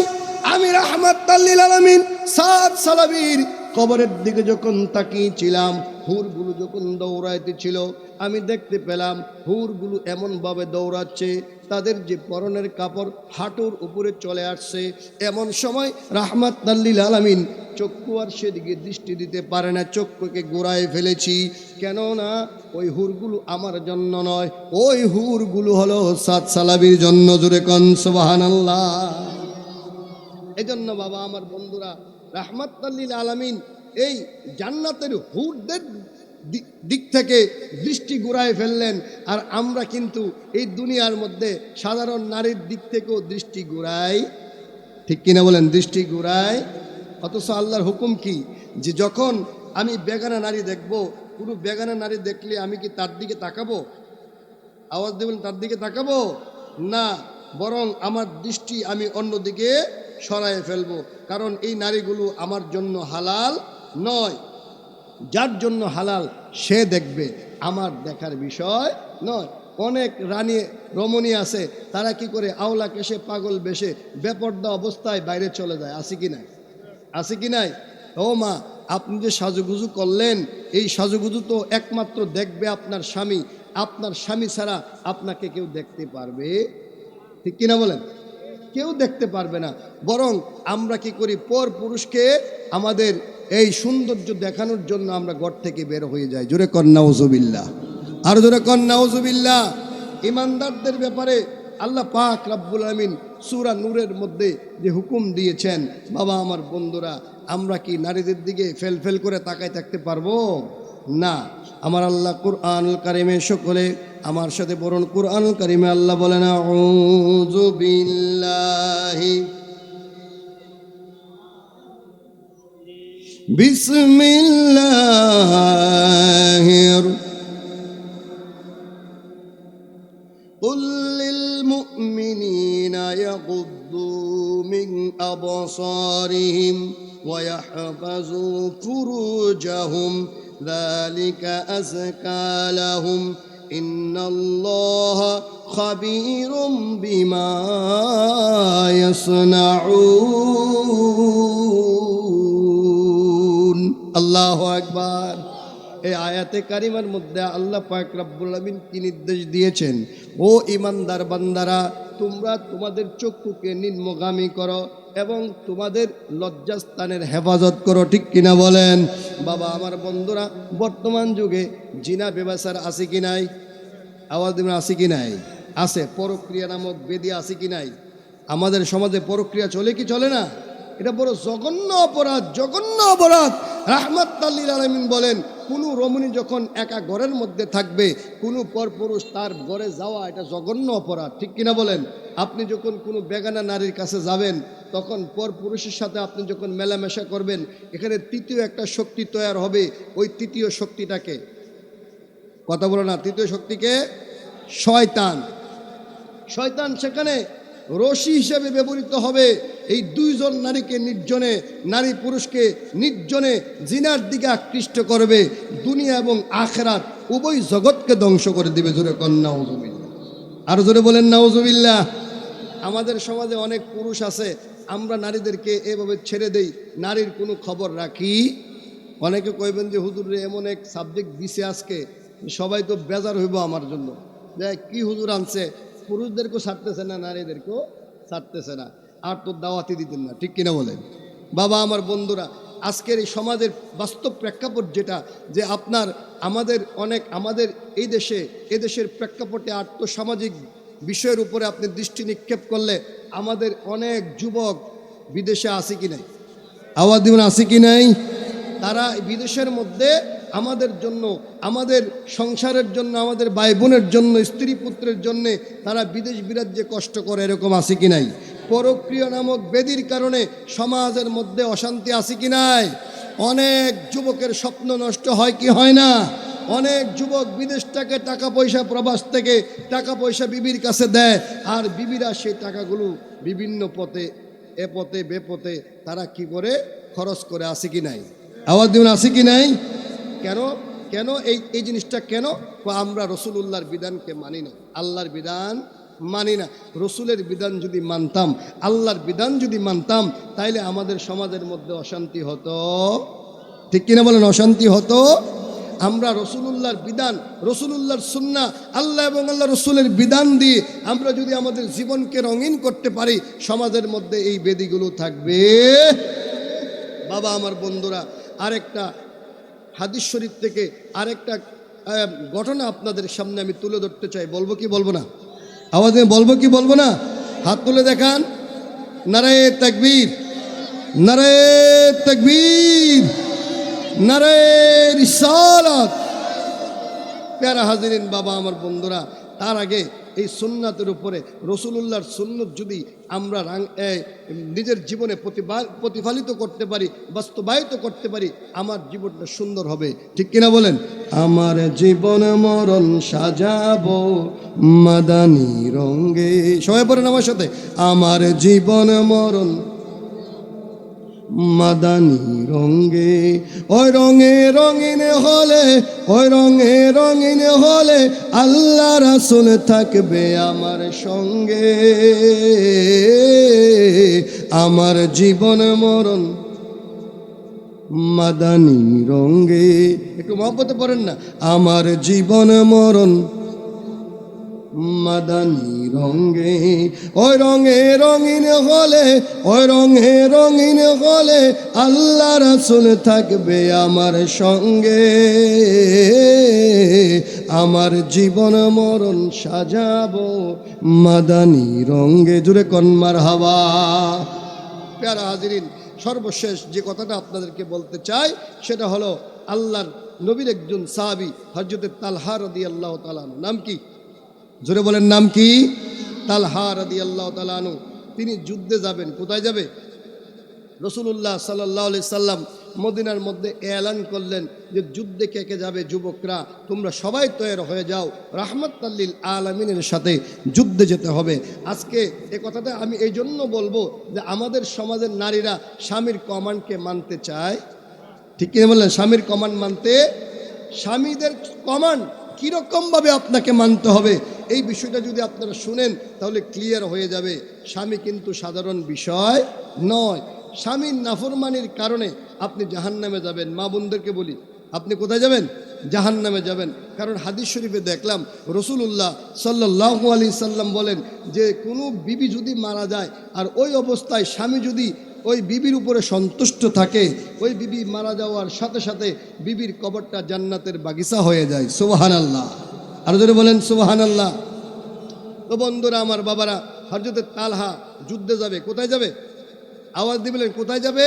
আমি রাহমাতুল লিল আলামিন সাদ সালাবির কবরের দিকে যখন তাকিয়েছিলাম, হুরগুলো যখন দৌড়াইতেছিল, আমি দেখতে পেলাম হুরগুলো এমনভাবে দৌড়াচ্ছে তাদের যে পরনের কাপড় হাঁটুর উপরে চলে আসছে। এমন সময় রাহমাতুল লিল আলামিন চক্ষু আর সেদিকে দৃষ্টি দিতে পারে না, চক্ষুকে গোড়ায় ফেলেছি। কেননা ওই হুরগুলো আমার জন্য নয়, ওই হুরগুলো হলো সাদ সালাবির জন্য। জোরে কোন সুবহানাল্লাহ। এজন্য বাবা আমার বন্ধুরা, রাহমাতুল লিল আলামিন এই জান্নাতের হুরদের দিক থেকে দৃষ্টি ঘুরায় ফেললেন। আর আমরা কিন্তু এই দুনিয়ার মধ্যে সাধারণ নারীর দিক থেকেও দৃষ্টি ঘুরাই, ঠিক কিনা বলেন? দৃষ্টি ঘুরাই। অথচ আল্লাহর হুকুম কি, যে যখন আমি বেগানা নারী দেখব, কোনো বেগানা নারী দেখলে আমি কি তার দিকে তাকাবো? আওয়াজ দেবেন, তার দিকে তাকাবো না, বরং আমার দৃষ্টি আমি অন্যদিকে সরায় ফেলবো। কারণ এই নারীগুলো আমার জন্য হালাল নয়। যার জন্য হালাল সে দেখবে, আমার দেখার বিষয় নয়। অনেক রানী রমণী আছে, তারা কি করে আওলা কেশে পাগল বেশে বেপর্দা অবস্থায় বাইরে চলে যায়। আছে কি নাই? আছে কি নাই? ও মা, আপনি যে সাজুগুজু করলেন, এই সাজুগুজু তো একমাত্র দেখবে আপনার স্বামী। আপনার স্বামী ছাড়া আপনাকে কেউ দেখতে পারবে? ঠিক কিনা বলেন? কেউ দেখতে পারবে না। বরং আমরা কি করি, পর পুরুষকে আমাদের এই সৌন্দর্য দেখানোর জন্য আমরা ঘর থেকে বের হয়ে যাই। জোরে কর নাউজুবিল্লাহ, আর জোরে কর নাউজুবিল্লাহ। ইমানদারদের ব্যাপারে আল্লাহ পাক রব্বুল আমিন সূরা নূরের মধ্যে যে হুকুম দিয়েছেন, বাবা আমার বন্ধুরা, আমরা কি নারীদের দিকে ফেল করে তাকায় থাকতে পারবো না? আমার আল্লাহ কুরআনুল কারীমে, সকলে আমার সাথে পড়ুন কুরআনুল কারীমে আল্লাহ বলেন, আউযু বিল্লাহি বিসমিল্লাহির কুল লিল মুমিনিনা ইয়াগুদ্দু মিন আবসারিহিম ওয়া ইয়াহফাযু ফুরুজাহুম যালিকা আযকা লাহুম ইন্নাল্লাহা খাবীরুম বিমা ইয়াসনাউন। আল্লাহু আকবার। এই আয়াতে কারিমার মধ্যে আল্লাহ পাক রব্বুল আমিন কি নির্দেশ দিয়েছেন? ও ইমানদার বান্দারা, তোমরা তোমাদের চক্ষুকে নিম্নগামী করো এবং তোমাদের লজ্জাস্থানের হেফাজত করো। ঠিক কিনা বলেন? বাবা আমার বন্ধুরা, বর্তমান যুগে জিনা ব্যবচার আছে কি নাই? আওয়াজ দেবেন, আছে কি নাই? আছে। পরক্রিয়া নামক বেদি আছে কি নাই? আমাদের সমাজে পরক্রিয়া চলে কি চলে না? এটা বড় জঘন্য অপরাধ, জঘন্য অপরাধ। রাহমাতুল লিল আলামিন বলেন, কোনো রমণী যখন একা ঘরের মধ্যে থাকবে, কোনো পরপুরুষ তার ঘরে যাওয়া এটা জঘন্য অপরাধ। ঠিক কিনা বলেন? আপনি যখন কোনো বেগানা নারীর কাছে যাবেন, তখন পরপুরুষের সাথে আপনি যখন মেলামেশা করবেন, এখানে তৃতীয় একটা শক্তি তৈরি হবে। ওই তৃতীয় শক্তিটাকে, কথা বলো না, তৃতীয় শক্তিকে শয়তান। শয়তান সেখানে রশি হিসেবে ব্যবহৃত হবে। এই দুইজন নারীকে নির্জনে, নারী পুরুষকে নির্জনে জিনার দিকে আকৃষ্ট করবে। দুনিয়া এবং আখিরাত উভয় জগৎকে ধ্বংস করে দিবে। জোরে কন নাউজুবিল্লাহ, আর জোরে বলেন নাউজুবিল্লাহ। আমাদের সমাজে অনেক পুরুষ আছে, আমরা নারীদেরকে এভাবে ছেড়ে দেই, নারীর কোনো খবর রাখি। অনেকে কইবেন যে হুজুর রে এমন এক সাবজেক্ট দিছে আজকে, সবাই তো বেজার হইব আমার জন্য। দেখ কি হুজুর আনছে, পুরুষদেরকেও ছাড়তেছে না, নারীদেরকেও ছাড়তেছে না, আর তো দাওয়াতি দিতেন না। ঠিক কিনা বলেন? বাবা আমার বন্ধুরা, আজকের এই সমাজের বাস্তব প্রেক্ষাপট যেটা, যে আপনার আমাদের এই দেশের প্রেক্ষাপটে আর্থসামাজিক বিষয়ের উপরে আপনি দৃষ্টি নিক্ষেপ করলে, আমাদের অনেক যুবক বিদেশে আছে কি নাই? আওয়াজ দিবেন, আছে কি নাই? তারা বিদেশের মধ্যে আমাদের জন্য, আমাদের সংসারের জন্য, আমাদের ভাই বোনের জন্য, স্ত্রী পুত্রের জন্য তারা বিদেশ বিরাজ্যে কষ্ট করে। এরকম আছে কি নাই? পরক্রিয়া নামক বেদির কারণে সমাজের মধ্যে অশান্তি আছে কি নাই? অনেক যুবকের স্বপ্ন নষ্ট হয় কি হয় না? অনেক যুবক বিদেশ থেকে টাকা পয়সা প্রবাস থেকে টাকা পয়সা বিবির কাছে দেয়, আর বিবিরা সেই টাকাগুলো বিভিন্ন পথে এ পথে বে পথে তারা কি করে খরচ করে, আছে কি নাই? আওয়াজ দিন, আছে কি নাই? কেন কেন এই জিনিসটা কেন? আমরা রসুলুল্লাহর বিধানকে মানি না, আল্লাহর বিধান মানি না। রসুলের বিধান যদি মানতাম, আল্লাহর বিধান যদি মানতাম, তাইলে আমাদের সমাজের মধ্যে অশান্তি হতো, ঠিক কিনা বলেন? অশান্তি হতো। আমরা রসুলুল্লাহর বিধান, রসুলুল্লাহর সুন্নাহ, আল্লাহ এবং আল্লাহ রসুলের বিধান দিয়ে আমরা যদি আমাদের জীবনকে রঙিন করতে পারি, সমাজের মধ্যে এই বেদিগুলো থাকবে। বাবা আমার বন্ধুরা, আরেকটা হাদিস শরীফ থেকে আরেকটা ঘটনা আপনাদের সামনে আমি তুলে ধরতে চাই। বলবো কি বলবো না? আওয়াজে বলবো কি বলবো না? হাত তুলে দেখান। নারায়ে তাকবীর, নারায়ে তাকবীর, নারায়ে রিসালাত। প্যারা হাজিরিন, বাবা আমার বন্ধুরা, তার আগে এই সুন্নাতের উপরে রসুলুল্লাহর সুন্নত যদি আমরা নিজের জীবনে প্রতিফলিত করতে পারি, বাস্তবায়িত করতে পারি, আমার জীবনটা সুন্দর হবে, ঠিক কিনা বলেন? আমার জীবন মরণ সাজাবো মাদানী রঙে। সবাই পড়েন আমার সাথে, আমার জীবন মরণ মাদানী রঙে। ওই রঙে রঙিন হলে, ওই রঙে রঙিন হলে আল্লাহ রাসূল থাকবে আমার সঙ্গে। আমার জীবন মরণ মাদানী রঙে। একটু মহব্বতে পড়েন না। আমার জীবন মরণ মাদানী রঙে। ওই রঙে রঙিন হলে, ওই রঙে রঙিন হলে আল্লাহ রাসূল থাকবে আমার সঙ্গে। আমার জীবন মরণ সাজাবো মাদানী রঙে। জুড়ে কোন মারহাবা। প্যারা হাজিরিন, সর্বশেষ যে কথাটা আপনাদেরকে বলতে চাই সেটা হলো আল্লাহর নবীর একজন সাহাবী হযরত তালহা রাদিয়াল্লাহু তাআলা। নাম কি? জোরে বলেন, নাম কি? তালহা রাদিয়াল্লাহু তাআলা আনহু। তিনি যুদ্ধে যাবেন। কোথায় যাবে? রসুলুল্লাহ সাল্লাল্লাহু আলাইহি সাল্লাম মদিনার মধ্যে এলান করলেন যে যুদ্ধে কে কে যাবে, যুবকরা তোমরা সবাই তৈরি হয়ে যাও, রাহমাতাল লিল আলামিনের সাথে যুদ্ধে যেতে হবে। আজকে এই কথাটা আমি এই জন্য বলবো যে আমাদের সমাজের নারীরা স্বামীর কমান্ডকে মানতে চায়, ঠিক কিনা বললেন? স্বামীর কমান্ড মানতে, স্বামীদের কমান্ড কীরকমভাবে আপনাকে মানতে হবে, এই বিষয়টা যদি আপনারা শুনেন তাহলে ক্লিয়ার হয়ে যাবে। স্বামী কিন্তু সাধারণ বিষয় নয়। স্বামীর নাফরমানির কারণে আপনি জাহান্নামে যাবেন। মা বোনদেরকে বলি, আপনি কোথায় যাবেন? জাহান্নামে যাবেন। কারণ হাদিস শরীফে দেখলাম রসুলুল্লাহ সাল্লাল্লাহু আলাইহি সাল্লাম বলেন যে কোনো বিবি যদি মারা যায় আর ওই অবস্থায় স্বামী যদি ওই বিবির উপরে সন্তুষ্ট থাকে, ওই বিবি মারা যাওয়ার সাথে সাথে বিবির কবরটা জান্নাতের বাগিচা হয়ে যায়। সুবহানাল্লাহ। আর যদি বলেন সুবহানাল্লাহ। তো বন্ধুরা আমার, বাবারা, হযরত তালহা যুদ্ধে যাবে। কোথায় যাবে? আওয়াজ দিবেন, কোথায় যাবে?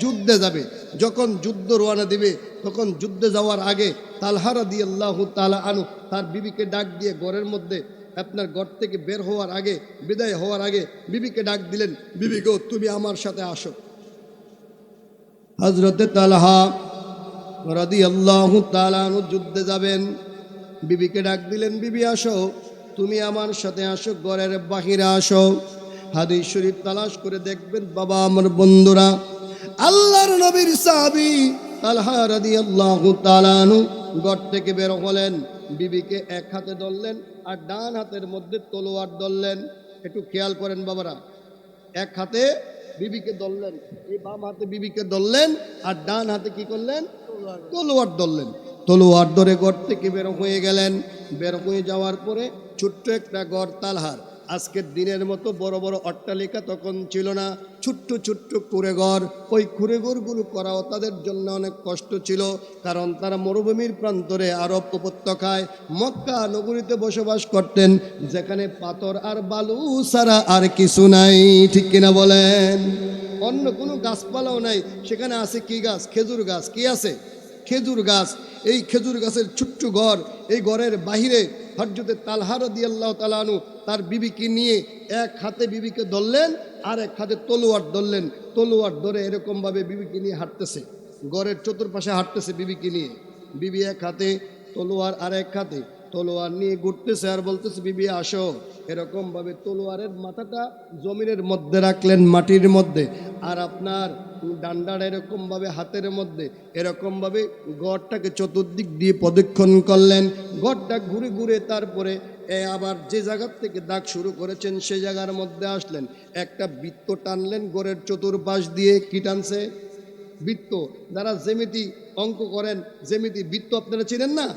যুদ্ধে যাবে। যখন যুদ্ধ রওনা দিবে, তখন যুদ্ধে যাওয়ার আগে তালহা রাদিয়াল্লাহু তাআলা আনহু তার বিবিকে ডাক দিয়ে ঘরের মধ্যে, আপনার ঘর থেকে বের হওয়ার আগে, বিদায় হওয়ার আগে বিবিকে ডাক দিলেন, বিবি গো তুমি আমার সাথে আসো। হযরত তালহা রাদিয়াল্লাহু তাআলা আনহু যুদ্ধে যাবেন, বিবিকে ডাক দিলেন, বিবি আসো, তুমি আমার সাথে আসো, ঘরের বাহিরে আসো। হাদিস শরীফ তালাশ করে দেখবেন বাবা আমার বন্ধুরা, আল্লাহর নবীর সাহাবী তালহা রাদিয়াল্লাহু তাআলা আনহু ঘর থেকে বের হলেন, বিবিকে এক হাতে ধরলেন আর ডান হাতের মধ্যে তলোয়ার ধরলেন। একটু খেয়াল করেন বাবারা, এক হাতে বিবিকে ধরলেন, এই বাম হাতে বিবিকে ধরলেন আর ডান হাতে কি করলেন? তলোয়ার ধরলেন। তলোয়ার ধরে ঘর থেকে বের হয়ে গেলেন। বের হয়ে যাওয়ার পরে ছোট্ট একটা ঘর তালহার। আজকের দিনের মতো বড় বড় অট্টালিকা তখন ছিল না, ছোট্ট ছোট্ট কুঁড়েঘর। ওই কুঁড়েঘরগুলো করাও তাদের জন্য অনেক কষ্ট ছিল, কারণ তারা মরুভূমির প্রান্তরে আরব উপত্যকায় মক্কা নগরীতে বসবাস করতেন, যেখানে পাথর আর বালু ছাড়া আর কিছু নাই, ঠিক কিনা বলেন? অন্য কোনো গাছপালাও নাই। সেখানে আছে কি গাছ? খেজুর গাছ। কি আছে? খেজুর গাছ। এই খেজুর গাছের ছোট্ট ঘর, এই ঘরের বাহিরে হযরত তালহা রাদিয়াল্লাহু তাআলা আনহু তার বিবিকে নিয়ে এক হাতে বিবিকে ধরলেন আর এক হাতে তলোয়ার ধরলেন। তলোয়ার ধরে এরকমভাবে বিবিকে নিয়ে হাঁটতেছে, ঘরের চতুর্পাশে হাঁটতেছে বিবিকে নিয়ে। বিবি এক হাতে তলোয়ার আর এক হাতে তলোয়ার নিয়ে ঘুরতেছে আর বলতেছে বিবি আসো। এরকম ভাবে তলোয়ারের মাথাটা জমিনের মধ্যে রাখলেন, মাটির মধ্যে, আর আপনার ডান্ডাটা এরকম ভাবে হাতের মধ্যে, এরকম ভাবে গড়টাকে চতুর্দিক দিয়ে প্রদক্ষিণ করলেন। গড়টা ঘুরে ঘুরে তারপরে আবার যে জায়গার থেকে দাগ শুরু করেছেন সেই জায়গার মধ্যে আসলেন। একটা বৃত্ত টানলেন গড়ের চতুর্পাশ দিয়ে। কি টানছে? বৃত্ত। যারা জ্যামিতি অঙ্ক করেন, জ্যামিতি বৃত্ত আপনারা চিনেন না?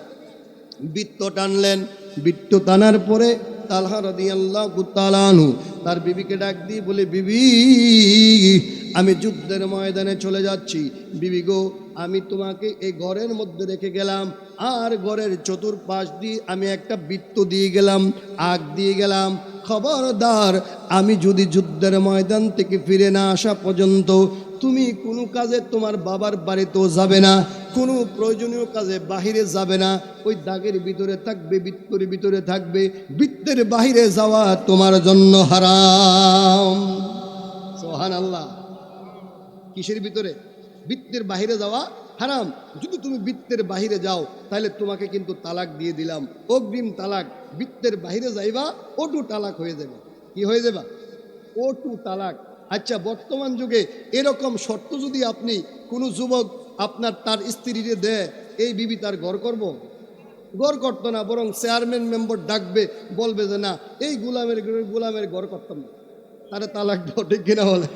বৃত্ত টানলেন। বৃত্ত টানার পরে তালহা রাদিয়াল্লাহু তাআলা আনহু তার বিবিকে ডাক দিয়ে বলে, বিবি আমি যুদ্ধের ময়দানে চলে যাচ্ছি। বিবি গো, আমি তোমাকে এই ঘরের মধ্যে রেখে গেলাম, আর ঘরের চতুর্পাশ দিয়ে আমি একটা বৃত্ত দিয়ে গেলাম, আগ দিয়ে গেলাম। খবরদার, আমি যদি যুদ্ধের ময়দান থেকে ফিরে না আসা পর্যন্ত তুমি কোনো কাজে তোমার বাবার বাড়িতেও যাবে না, কোনো প্রয়োজনীয় কাজে বাহিরে যাবে না। ওই দাগের ভিতরে থাকবে, বৃত্তের ভিতরে থাকবে। বৃত্তের বাহিরে যাওয়া তোমার জন্য হারাম। সুবহানাল্লাহ। কিসের ভিতরে? বৃত্তের বাহিরে যাওয়া হারাম। যদি তুমি বৃত্তের বাহিরে যাও তাহলে তোমাকে কিন্তু তালাক দিয়ে দিলাম, অগ্রিম তালাক। বৃত্তের বাহিরে যাইবা, ওটু তালাক হয়ে যাবে। কি হয়ে যাবা? ওটু তালাক। আচ্ছা, বর্তমান যুগে এরকম শর্ত যদি আপনি কোনো যুবক আপনার তার স্ত্রীরে দেয়, এই বিবি তার ঘর করব? ঘর করতো না, বরং চেয়ারম্যান মেম্বার ডাকবে, বলবে যে না, এই গোলামের ঘর করতাম না, তারে তালাক দাও। ঠিক কিনা বলেন?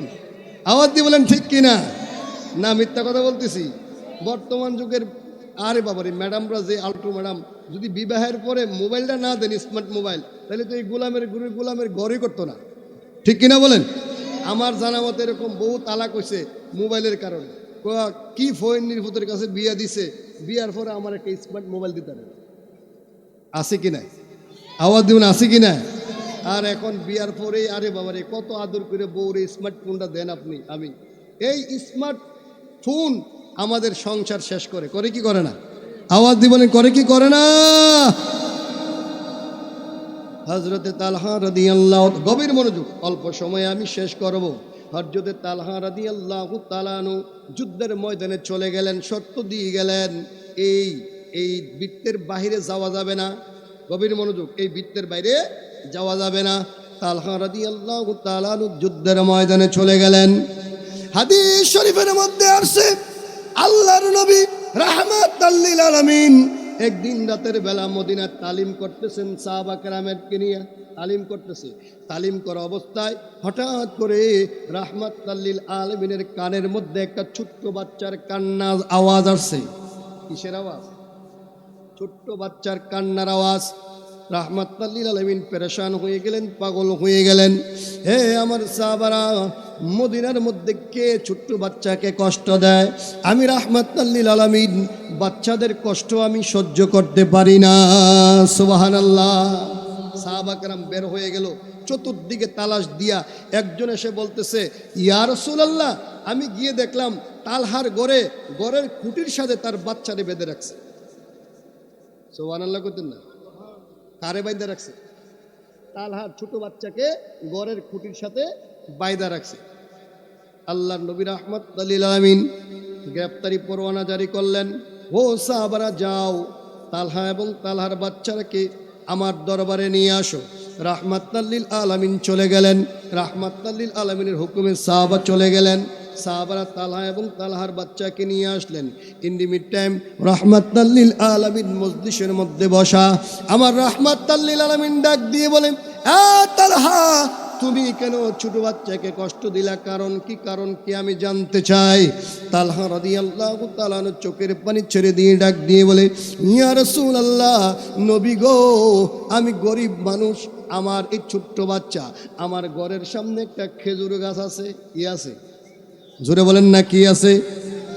আওয়াজ দিয়ে বলেন ঠিক কিনা? না মিথ্যা কথা বলতেছি? বর্তমান যুগের আরে বাবারে ম্যাডামরা যে আল্ট্রো ম্যাডাম, যদি বিবাহের পরে মোবাইলটা না দেন, স্মার্ট মোবাইল, তাহলে তো এই গোলামের ঘরই করতো না। ঠিক কিনা বলেন? আমার জানা মতো এরকম বহু তালাক হয়েছে মোবাইলের কারণে। কি ফোন নির্ভূতের কাছে বিয়া দিছে, বিয়ার পরে আমার একটা স্মার্ট মোবাইল দিতে পারে। আছে কি নাই? আওয়াজ দিন, আছে কি না? আর এখন বিয়ার পরে আরে বাবারে কত আদর করে বউরে স্মার্টফোনটা দেন আপনি। আমি এই স্মার্ট ফোন আমাদের সংসার শেষ করে। করে কি করে না? আওয়াজ দিবেন, করে কি করে না? হযরতে তালহা রাদিয়াল্লাহু, গভীর মনোযোগ, অল্প সময়ে আমি শেষ করব। হযরতে তালহা রাদিয়াল্লাহু তাআলা আনহু যুদ্ধের ময়দানে চলে গেলেন, শর্ত দিয়ে গেলেন, এই বৃত্তের বাইরে যাওয়া যাবে না। গভীর মনোযোগ, এই বৃত্তের বাইরে যাওয়া যাবে না। তালহা রাদিয়াল্লাহু তাআলা আনহু যুদ্ধের ময়দানে চলে গেলেন। হাদিস শরীফের মধ্যে আসছে, আল্লাহর নবী রাহমাতাল লিল আলামিন একদিন রাতের বেলা মদিনায় তালিম করতেছেন, সাহাবা কেরামকে নিয়ে তালিম করতেছে। তালিম করা অবস্থায় হঠাৎ করে রাহমাতাল লিল আলামিনের কানের মধ্যে একটা ছোট্ট বাচ্চার কান্নার আওয়াজ আসছে। কিসের আওয়াজ? ছোট্ট বাচ্চার কান্নার আওয়াজ। রাহমাতাল লিল আলামিন পেরেশান হয়ে গেলেন, পাগল হয়ে গেলেন। হে আমার সাহাবারা, মদিনার মধ্যে কে ছোট্ট বাচ্চাকে কষ্ট দেয়? আমি রাহমাতাল লিল আলামিন বাচ্চাদের কষ্ট আমি সহ্য করতে পারি না। সুবহানাল্লাহ। সাহাবা কেরাম বের হয়ে গেল, চতুর্দিকে তালাশ দিয়া একজন এসে বলতেছে, ইয়া রাসূলুল্লাহ, আমি গিয়ে দেখলাম তালহার ঘরের খুঁটির সাথে তার বাচ্চারে বেঁধে রাখছে। সুবহানাল্লাহ করতেন না? কারে বাইদা রাখছে? তালহার ছোট বাচ্চাকে ঘরের খুঁটির সাথে বাইদা রাখছে। আল্লাহর নবী রাহমাতাল লিল আলামিন গ্রেফতারি পরোয়ানা জারি করলেন। ও সাহাবারা, যাও তালহা এবং তালহার বাচ্চাকে আমার দরবারে নিয়ে আসো। রাহমাতাল লিল আলামিন চলে গেলেন। রাহমাতাল লিল আলামিনের হুকুমে সাহাবা চলে গেলেন। সাহাবারা তালহা এবং তালহার বাচ্চাকে নিয়ে আসলেন। ইন দি মিড টাইম রাহমাতাল লিল আলামিন মজলিসের মধ্যে বসা। আমার রাহমাতাল লিল আলামিন ডাক দিয়ে বলেন, আ তালহা, তুমি কেন ছোট বাচ্চাকে কষ্ট দিলা? কারণ কি আমি জানতে চাই। তালহা রাদিয়াল্লাহু তাআলা চোখের পানি ছেড়ে দিয়ে ডাক দিয়ে বলে, ইয়া রাসূলুল্লাহ, নবী গো, আমি গরিব মানুষ, আমার এই ছোট্ট বাচ্চা, আমার ঘরের সামনে একটা খেজুর গাছ আছে। কি আছে? জোরে বলেন না, কি আছে?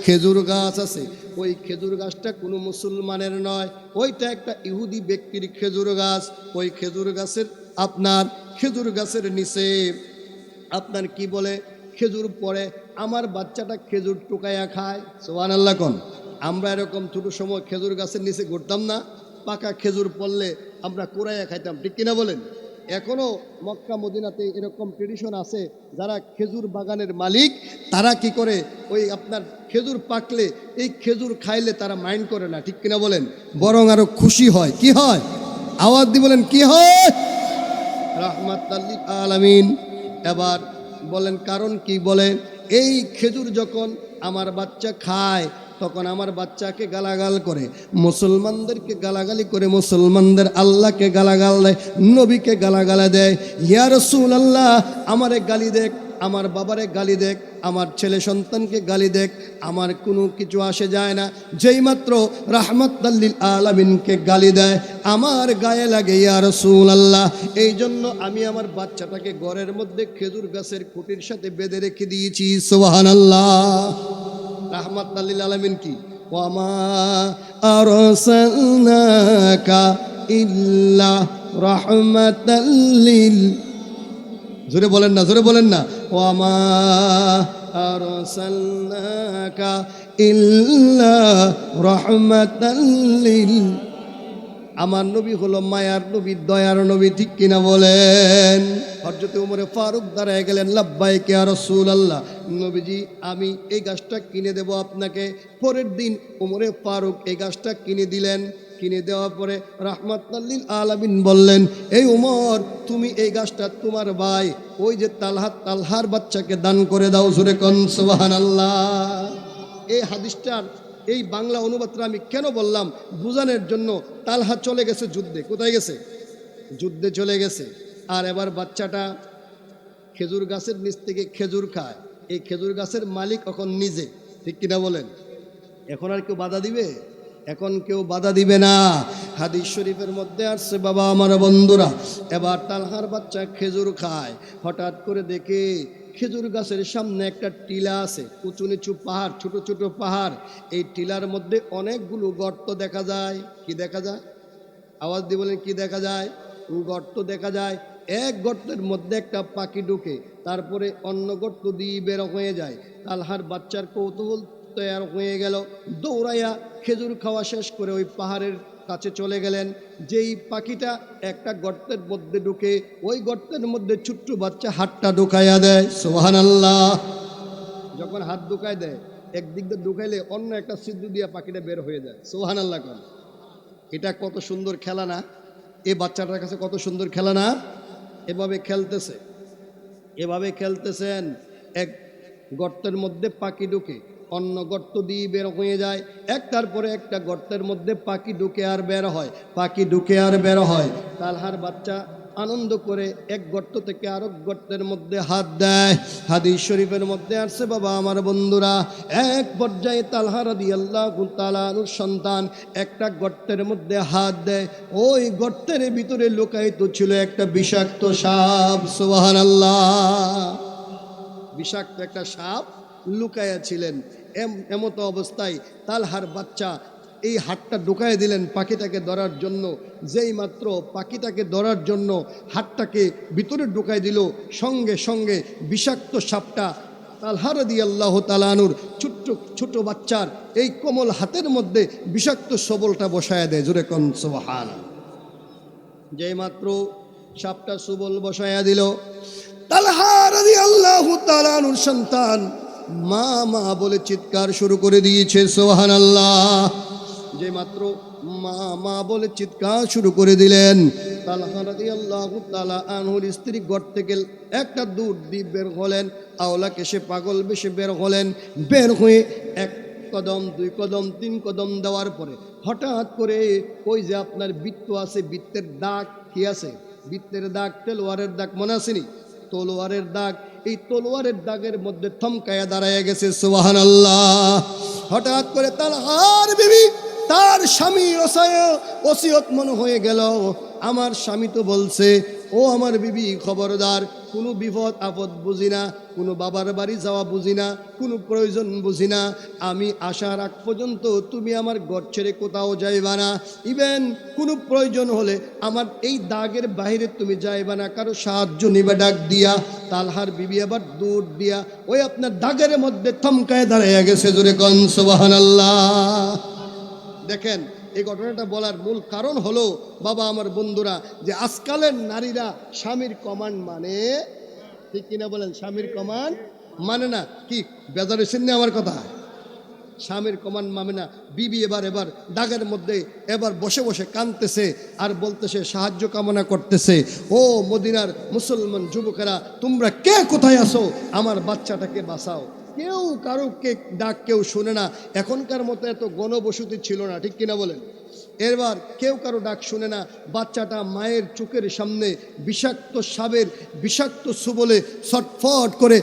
খেজুর গাছ আছে। ওই খেজুর গাছটা কোনো মুসলমানের নয়, ওইটা একটা ইহুদি ব্যক্তির খেজুর গাছ। ওই খেজুর গাছের নিচে আপনার কি বলে, খেজুর পড়ে। আমার বাচ্চাটা খেজুর টুকাইয়া খায়। সুবহানাল্লাহ কোন? আমরা এরকম ছোট সময় খেজুর গাছের নিচে ঘুরতাম না? পাকা খেজুর পড়লে আমরা কুড়াইয়া খাইতাম। ঠিক কিনা বলেন? এখনো মক্কা মদিনাতে এরকম ট্রেডিশন আছে, যারা খেজুর বাগানের মালিক তারা কি করে, ওই আপনার খেজুর পাকলে এই খেজুর খাইলে তারা মাইন্ড করে না, ঠিক কিনা বলেন, বরং আরো খুশি হয়। কি হয়? আওয়াজ দিয়ে বলেন কি হয়? রাহমাতাল লিল আলামিন। এবার বলেন কারণ কি? বলেন এই খেজুর যখন আমার বাচ্চা খায় তখন আমার বাচ্চাকে গালাগাল করে, মুসলমানদেরকে গালাগালি করে, মুসলমানদের আল্লাহকে গালাগাল দেয়, নবীকে গালাগালা দেয়। ইয়া রাসূলুল্লাহ আমারে গালি দেখ, আমার বাবারে গালি দেখ, আমার ছেলে সন্তানকে গালি দেখ, আমার কোনো কিছু আসে যায় না। যেই মাত্র রাহমাতাল লিল আলামিনকে গালি দেয় আমার গায়ে লাগে ইয়া রাসূলুল্লাহ। এই জন্য আমি আমার বাচ্চাটাকে ঘরের মধ্যে খেজুর গাছের খুঁটির সাথে বেঁধে রেখে দিয়েছি। সুবহানাল্লাহ। রাহমাতাল লিল আলামিন কি? ওয়ামা আরসালনাকা ইল্লা রাহমাতাল লিল, জোরে বলেন না, জোরে বলেন না, ওয়ামা আরসালনাকা ইল্লা রাহমাতাল লিল। আমার নবী হলো মায়ার নবী, দয়ার নবী, ঠিক কিনা বলেন? হযরত ওমর ফারুক দাঁড়ায় গেলেন, লাব্বাইক ইয়া রাসূলুল্লাহ, নবীজি আমি এই গাছটা কিনে দেব আপনাকে। পরের দিন ওমর ফারুক এই গাছটা কিনে দিলেন। কিনে দেওয়ার পরে রাহমাতাল লিল আলামিন বললেন, এই ওমর তুমি এই গাছটা তোমার ভাই ওই যে তালহার বাচ্চাকে দান করে দাও। জোরে কোন সুবহানাল্লাহ। এই হাদিসটার এই বাংলা অনুবাদটা আমি কেন বললাম? বুঝানোর জন্য। তালহা চলে গেছে যুদ্ধে। কোথায় গেছে? যুদ্ধে চলে গেছে। আর এবার বাচ্চাটা খেজুর গাছের নিচ থেকে খেজুর খায়। এই খেজুর গাছের মালিক এখন নিজে, ঠিক কিনা বলেন? এখন আর কেউ বাধা দিবে? এখন কেউ বাধা দিবে না। হাদিস শরীফের মধ্যে আসছে বাবা আমার বন্ধুরা, এবার তালহার বাচ্চা খেজুর খায়, হঠাৎ করে দেখে খেজুর গাছের সামনে একটা টিলা আছে, উঁচু নিচু পাহাড়, ছোট ছোট পাহাড়। এই টিলার মধ্যে অনেকগুলো গর্ত দেখা যায়। কি দেখা যায়? আওয়াজ দিয়ে বলেন কি দেখা যায়? গর্ত দেখা যায়। এক গর্তের মধ্যে একটা পাখি ঢুকে, তারপরে অন্য গর্ত দিয়ে বের হয়ে যায়। তালহার বাচ্চার কৌতূহল তৈরি হয়ে গেল, দৌড়াইয়া খেজুর খাওয়া শেষ করে ওই পাহাড়ের কাছে চলে গেলেন। যেই পাখিটা একটা গর্তের মধ্যে ঢুকে, ওই গর্তের মধ্যে ছোট্ট বাচ্চা হাতটা ঢুকাইয়া দেয়। সুবহানাল্লাহ। যখন হাত ঢুকাই দেয়, একদিক দিয়ে ঢুকাইলে অন্য একটা ছিদ্র দিয়া পাখিটা বের হয়ে যায়। সুবহানাল্লাহ। এটা কত সুন্দর খেলা না? এই বাচ্চাটার কাছে কত সুন্দর খেলা না? এভাবে খেলতেছে, এভাবে খেলতেছেন। এক গর্তের মধ্যে পাখি ঢুকে, অন্য গর্ত দিয়ে বের হয়ে যায়। একটার পরে একটা গর্তের মধ্যে পাখি ঢুকে আর বের হয়, পাখি ঢুকে আর বের হয়। তালহার বাচ্চা আনন্দ করে এক গর্ত থেকে আরেক গর্তের মধ্যে হাত দেয়। হাদিস শরীফের মধ্যে আসছে বাবা আমার বন্ধুরা, এক পর্যায়ে তালহা রাদিয়াল্লাহু তাআলা আনহুর সন্তান একটা গর্তের মধ্যে হাত দেয়। ওই গর্তের ভিতরে লুকায়িত ছিল একটা বিষাক্ত সাপ। সুবহানাল্লাহ। বিষাক্ত একটা সাপ লুকায়া ছিলেন। এমত অবস্থায় তালহার বাচ্চা এই হাতটা ঢুকায় দিলেন পাখিটাকে ধরার জন্য। যেই মাত্র পাখিটাকে ধরার জন্য হাতটাকে ভিতরে ঢুকায় দিল, সঙ্গে সঙ্গে বিষাক্ত সাপটা তালহা রাদিয়াল্লাহু তাআলা আনহুর ছোট্ট ছোট বাচ্চার এই কোমল হাতের মধ্যে বিষাক্ত সবলটা বসায় দেয়। জোরে কোন সুবহানাল্লাহ। যেই মাত্র সাপটা সবল বসায়া দিল, তালহা রাদিয়াল্লাহু তাআলা আনহুর সন্তান মা মা বলে চিৎকার শুরু করে দিয়েছে। সুবহানাল্লাহ। যে মাত্র মা মা বলে চিৎকার শুরু করে দিলেন, তালহা রাদিয়াল্লাহু তাআলা আনহুর স্ত্রী ঘর থেকে একটা দূর দিয়ে বের হলেন। আওলাকে সে পাগল বেশে বের হলেন। বের হয়ে এক কদম, দুই কদম, তিন কদম দেওয়ার পরে হঠাৎ করে ওই যে আপনার বৃত্ত আছে, বৃত্তের দাগ কি আছে? বৃত্তের দাগ, তলোয়ারের দাগ মনে আসেনি? তলোয়ারের দাগ, এই তলোয়ারের দাগের মধ্যে থমকায়া দাঁড়ায় গেছে। সুবহানাল্লাহ। হঠাৎ করে তালহার বিবি তার স্বামীর ওসিয়ত মনে হয়ে গেল। আমার স্বামী তো বলছে, ও আমার বিবি খবরদার, কোনো বিপদ আপদ বুঝি না, কোনো বাবার বাড়ি যাওয়া বুঝি না, কোনো প্রয়োজন বুঝি না, আমি আসার আগ পর্যন্ত তুমি আমার ঘর ছেড়ে কোথাও যাইবা না। ইভেন কোনো প্রয়োজন হলে আমার এই দাগের বাইরে তুমি যাইবা না, কারো সাহায্য নিবে ডাক দিয়া। তালহার বিবি আবার দূর দিয়া ওই আপনার দাগের মধ্যে থমকায় দাঁড়াইয়া গেছে। জোরে কোন সুবহানাল্লাহ। দেখেন এই ঘটনাটা বলার মূল কারণ হলো বাবা আমার বন্ধুরা, যে আজকালের নারীরা স্বামীর কমান্ড মানে, ঠিক কিনা বলেন, স্বামীর কমান্ড মানে না। কি বেজার হয়েছেন না আমার কথা? স্বামীর কমান্ড মানে না। বিবি এবার দাগের মধ্যে এবার বসে বসে কাঁদতেছে আর বলতেছে, সাহায্য কামনা করতেছে, ও মদিনার মুসলমান যুবকেরা, তোমরা কে কোথায় আসো, আমার বাচ্চাটাকে বাঁচাও। কেউ কারো ডাক কেউ শোনে না। এখনকার মতো এত গণবসতি ছিল না, ঠিক কিনা বলেন? এবার কেউ কারো ডাক শুনে না। বাচ্চাটা মায়ের চোখের সামনে বিষাক্ত সাপের বিষাক্ত সুবলে ছটফট করে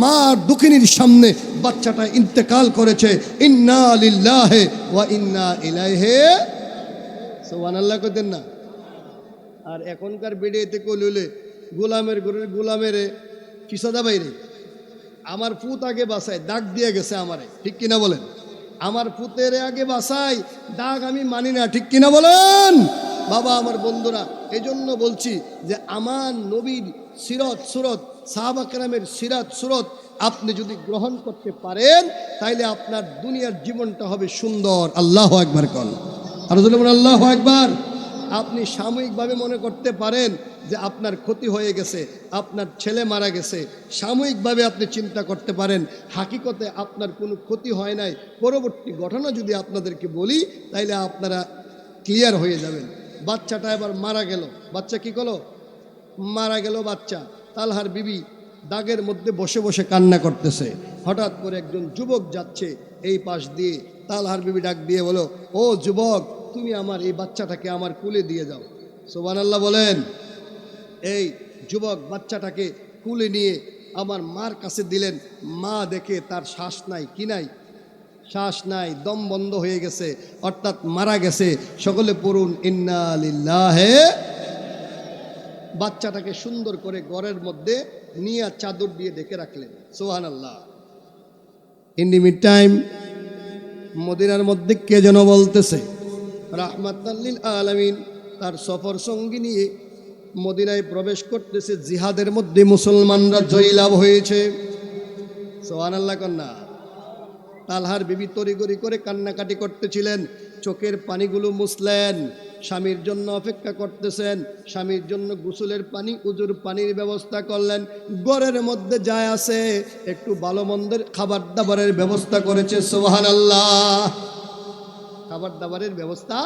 মার দুঃখিনীর সামনে বাচ্চাটা ইন্তেকাল করেছে। ইন্না লিল্লাহি ওয়া ইন্না ইলাইহি সুবহানাল্লাহ কইতেন না? আর এখনকার বেড়িয়েতে কইলে গোলামের ঘরের গোলামের ফিসাদা বাইরে, আমার পুত আগে বাসায় দাগ দিয়ে গেছে আমারে, ঠিক কিনা বলেন? আমার পুতের আগে বাসাই দাগ আমি মানি না, ঠিক কিনা বলেন? বাবা আমার বন্ধুরা, এই জন্য বলছি যে আমার নবীর সিরত সুরত, সাহাবা কেরামের সিরাত সুরত আপনি যদি গ্রহণ করতে পারেন, তাইলে আপনার দুনিয়ার জীবনটা হবে সুন্দর। আল্লাহু আকবার কন, আর যদি বলেন আল্লাহু আকবার। আপনি সাময়িকভাবে মনে করতে পারেন যে আপনার ক্ষতি হয়ে গেছে, আপনার ছেলে মারা গেছে, সাময়িকভাবে আপনি চিন্তা করতে পারেন, হাকিকতে আপনার কোনো ক্ষতি হয় নাই। পরবর্তী ঘটনা যদি আপনাদেরকে বলি, তাইলে আপনারা ক্লিয়ার হয়ে যাবেন। বাচ্চাটা এবার মারা গেল। বাচ্চা কি করলো? মারা গেল বাচ্চা। তালহার বিবি দাগের মধ্যে বসে বসে কান্না করতেছে। হঠাৎ করে একজন যুবক যাচ্ছে এই পাশ দিয়ে। তালহার বিবি ডাক দিয়ে বলো, ও যুবক, তুমি আমার এই বাচ্চাটাকে আমার কুলে দিয়ে যাও। সুবহানাল্লাহ বলেন। এই যুবক বাচ্চাটাকে কুলে নিয়ে আমার মার কাছে দিলেন। মা দেখে তার শ্বাস নাই, কি নাই? শ্বাস নাই, দম বন্ধ হয়ে গেছে, অর্থাৎ মারা গেছে। সকলে পড়ুন ইন্না লিল্লাহি। বাচ্চাটাকে সুন্দর করে ঘরের মধ্যে নিয়ে চাদর দিয়ে ঢেকে রাখলেন। সুবহানাল্লাহ। ইন দি মিড টাইম মদিনার মধ্যে কে যেন বলতেছে, রাহমাতাল লিল আলামিন তার সফর সঙ্গী নিয়ে মদিনায় প্রবেশ করতেছে। জিহাদের মধ্যে মুসলমানরা জয়লাভ হয়েছে। সুবহানাল্লাহ কন্যা। তালহার বিবি তড়িঘড়ি করে কান্নাকাটি করতেছিলেন, চোখের পানিগুলো মুছলেন, স্বামীর জন্য অপেক্ষা করতেছেন। স্বামীর জন্য গোসলের পানি, উজুর পানির ব্যবস্থা করলেন। ঘরের মধ্যে যায় আছে একটু ভালো মন্দের খাবার দাবারের ব্যবস্থা করেছে। সুবহানাল্লাহ। খাবার দাবারের ব্যবস্থা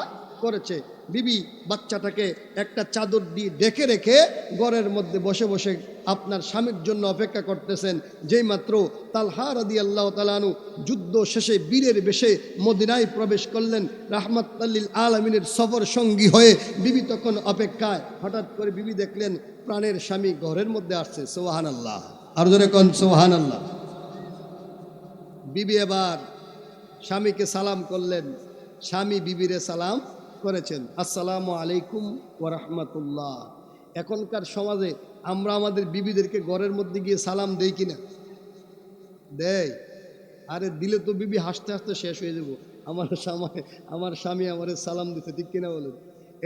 করেছে। বিবি বাচ্চাটাকে একটা চাদর দিয়ে ঢেকে রেখে ঘরের মধ্যে বসে বসে আপনার স্বামীর জন্য অপেক্ষা করতেছেন। যেই মাত্র তালহা রাদিয়াল্লাহু তাআলা আনহু যুদ্ধ শেষে বীরের বেশে মদিনায় প্রবেশ করলেন রাহমাতাল লিল আলামিনের সফর সঙ্গী হয়ে। বিবি তখন অপেক্ষায়। হঠাৎ করে বিবি দেখলেন প্রাণের স্বামী ঘরের মধ্যে আসছে। সুবহানাল্লাহ। আর জোরে কোন সুবহানাল্লাহ। বিবি এবার স্বামীকে সালাম করলেন। স্বামী বিবিরে সালাম করেছেন, আসসালামু আলাইকুম ওয়া রাহমাতুল্লাহ। এখনকার সমাজে আমরা আমাদের বিবিদেরকে ঘরের মধ্যে গিয়ে সালাম দেই কিনা? দেয়? আরে দিলে তো বিবি হাসতে হাসতে শেষ হয়ে যাব। আমার স্বামী আমারে সালাম দিতে, ঠিক কিনা বলেন?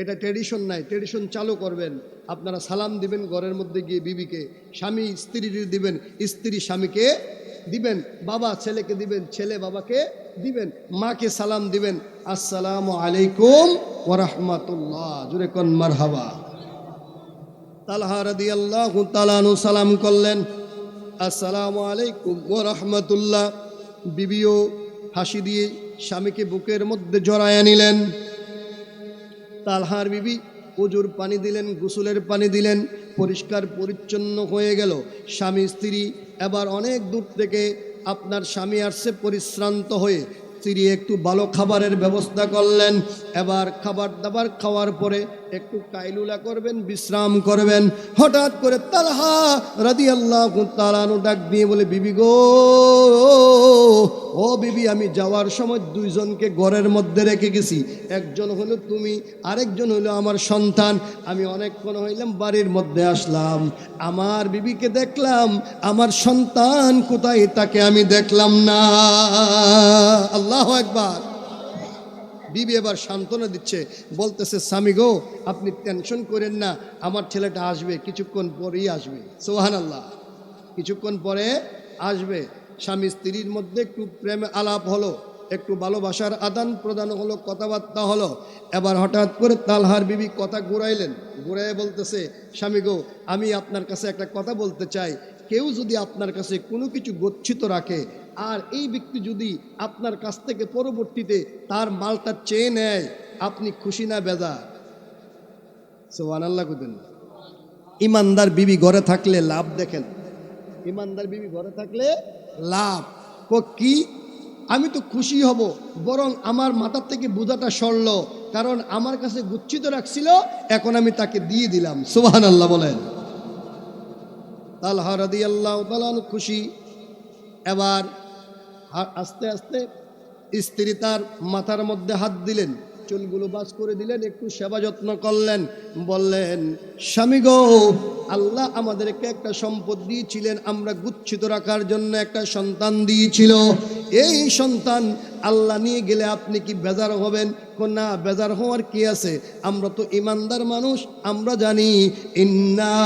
এটা ট্রেডিশন নাই, ট্রেডিশন চালু করবেন। আপনারা সালাম দিবেন ঘরের মধ্যে গিয়ে বিবিকে, স্বামী স্ত্রীর দিবেন, স্ত্রী স্বামীকে দিবেন, বাবা ছেলেকে দিবেন, ছেলে বাবাকে দিবেন, মাকে সালাম দিবেন, আসসালামু আলাইকুম ওয়া রাহমাতুল্লাহ। জোরে কোন মারহাবা। তালহা রাদিয়াল্লাহু তাআলা আনহু সালাম করলেন, আসসালামু আলাইকুম ওয়া রাহমাতুল্লাহ। বিবিও হাসি দিয়ে স্বামীকে বুকের মধ্যে জড়ায়া নিলেন। তালহার বিবি উজুর পানি দিলেন, গোসলের পানি দিলেন, পরিষ্কার পরিচ্ছন্ন হয়ে গেল। স্বামী স্ত্রী এবার অনেক দূর থেকে আপনার স্বামী আসছে পরিশ্রান্ত হয়ে, স্ত্রী একটু ভালো খাবারের ব্যবস্থা করলেন। এবার খাবার দাবার খাওয়ার পরে একটু কাইলুলা করবেন, বিশ্রাম করবেন। হঠাৎ করে তালহা রাদিয়াল্লাহু তাআলা আনহু ডাক দিয়ে বলে, বিবি গো, ও বিবি, আমি যাওয়ার সময় দুইজনকে ঘরের মধ্যে রেখে গেছি। একজন হলো তুমি, আরেকজন হলো আমার সন্তান। আমি অনেকক্ষণ হইলাম বাড়ির মধ্যে আসলাম, আমার বিবিকে দেখলাম, আমার সন্তান কোথায় তাকে আমি দেখলাম না। আল্লাহু আকবার। বিবি এবার সান্ত্বনা দিচ্ছে, বলতেছে, স্বামী গো, আপনি টেনশন করেন না, আমার ছেলেটা আসবে, কিছুক্ষণ পরেই আসবে। সুবহানাল্লাহ। কিছুক্ষণ পরে আসবে। স্বামী স্ত্রীর মধ্যে একটু প্রেম আলাপ হলো। একটু ভালোবাসার আদান প্রদান হলো, কথাবার্তা হলো। এবার হঠাৎ করে তালহার বিবি কথা ঘুরাইলেন, ঘুরাইয়ে বলতেছে, স্বামী গো, আমি আপনার কাছে একটা কথা বলতে চাই। কেউ যদি আপনার কাছে কোনো কিছু গচ্ছিত রাখে, আর এই ব্যক্তি যদি আপনার কাছ থেকে পরবর্তীতে তার মালটা চেয়ে নেয়, আপনি খুশি না বেজার? সুবহানাল্লাহ কইতেন। ইমানদার বিবি ঘরে থাকলে লাভ দেখেন, ইমানদার বিবি ঘরে থাকলে লাভ কি? আমি তো খুশি হব, বরং আমার মাথার থেকে বোঝাটা সরল, কারণ আমার কাছে গুচ্ছিত রাখছিল, এখন আমি তাকে দিয়ে দিলাম। সুবহানাল্লাহ বলেন। তালহা রাদিয়াল্লাহু তাআলা খুশি। এবার আস্তে আস্তে স্ত্রী তার মাথার মধ্যে হাত দিলেন, চুলগুলো বাস করে দিলেন, একটু সেবা যত্ন করলেন, বললেন, স্বামী গো, আল্লাহ আমাদেরকে একটা সম্পদ দিয়েছিলেন, আমরা গুচ্ছিত রাখার জন্য একটা সন্তান দিয়েছিল। এই সন্তান আল্লাহ নিয়ে গেলে আপনি কি বেজার হবেন? না, বেজার হওয়ার কি আছে, আমরা তো ইমানদার মানুষ, আমরা জানি ইন্না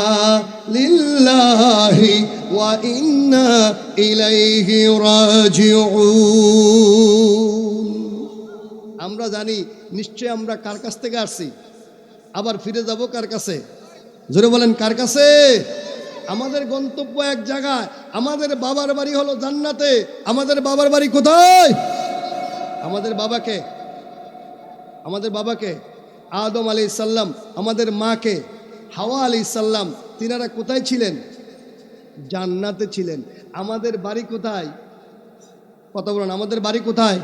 লিল্লাহি ওয়া ইন্না ইলাইহি রাজিউন। আমরা জানি নিশ্চয় আমরা কার কাছ থেকে আসছি, আবার ফিরে যাব কার কাছে? জোরে বলেন, কার কাছে? আমাদের গন্তব্য এক জায়গায়, আমাদের বাবার বাড়ি হলো জান্নাতে। আমাদের বাবার বাড়ি কোথায়? আমাদের বাবাকে, আমাদের বাবাকে আদম আলাইহিস সালাম, আমাদের মাকে হাওয়া আলাইহিস সালাম, তিনারা কোথায় ছিলেন? জান্নাতে ছিলেন। আমাদের বাড়ি কোথায়? কথা বলেন, আমাদের বাড়ি কোথায়?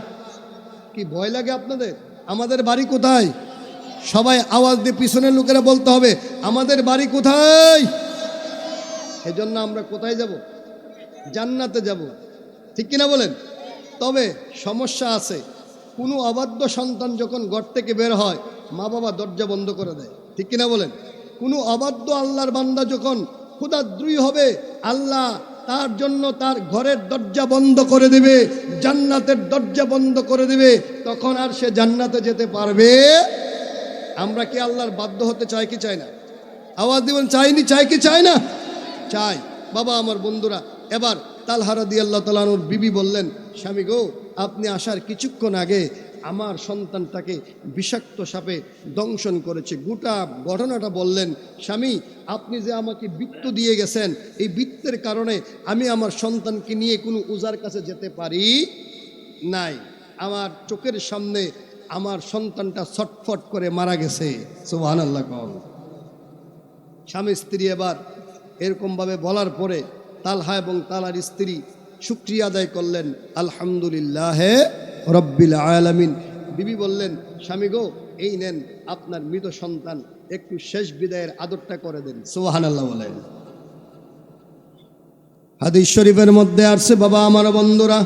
কি ভয় লাগে আপনাদের? আমাদের বাড়ি কোথায়? সবাই আওয়াজ দিয়ে পিছনের লোকেরা বলতে হবে, আমাদের বাড়ি কোথায়? এজন্য আমরা কোথায় যাব? জান্নাতে যাব, ঠিক কিনা বলেন? তবে সমস্যা আছে, কোনো অবাধ্য সন্তান যখন ঘর থেকে বের হয়, মা বাবা দরজা বন্ধ করে দেয়, ঠিক কিনা বলেন? কোনো অবাধ্য আল্লাহর বান্দা যখন ক্ষুধাদ্রুই হবে, আল্লাহ তার জন্য তার ঘরের দরজা বন্ধ করে দেবে, জান্নাতের দরজা বন্ধ করে দেবে, তখন আর সে জান্নাতে যেতে পারবে। আমরা কি আল্লাহর বাধ্য হতে চাই কি চাই না? আওয়াজ দিবেন, চাইনি, চাই কি চাই না? চাই। বাবা আমার বন্ধুরা, এবার তালহা রাদিয়াল্লাহু তাআলা আনহুর বিবি বললেন, স্বামী গো, আপনি আসার কিছুক্ষণ আগে আমার সন্তানটাকে বিষাক্ত সাপে দংশন করেছে। গোটা ঘটনাটা বললেন। স্বামী, আপনি যে আমাকে বৃত্ত দিয়ে গেছেন, এই বৃত্তের কারণে আমি আমার সন্তানকে নিয়ে কোনো উজার কাছে যেতে পারি নাই। আমার চোখের সামনে আমার সন্তানটা ছটফট করে মারা গেছে। সুবহানাল্লাহ। স্বামী স্ত্রী এবার এরকমভাবে বলার পরে তালহা এবং তালার স্ত্রী শুকরিয়া আদায় করলেন, আলহামদুলিল্লাহ রব্বিল আলামিন। বিবি বললেন, স্বামী গো, এই নেন আপনার মৃত সন্তান, একটু শেষ বিদায়ের আদরটা করে দেন। সুবহানাল্লাহ বলেন। হাদিস শরীফের মধ্যে আসছে, বাবা আমার বন্ধুরা,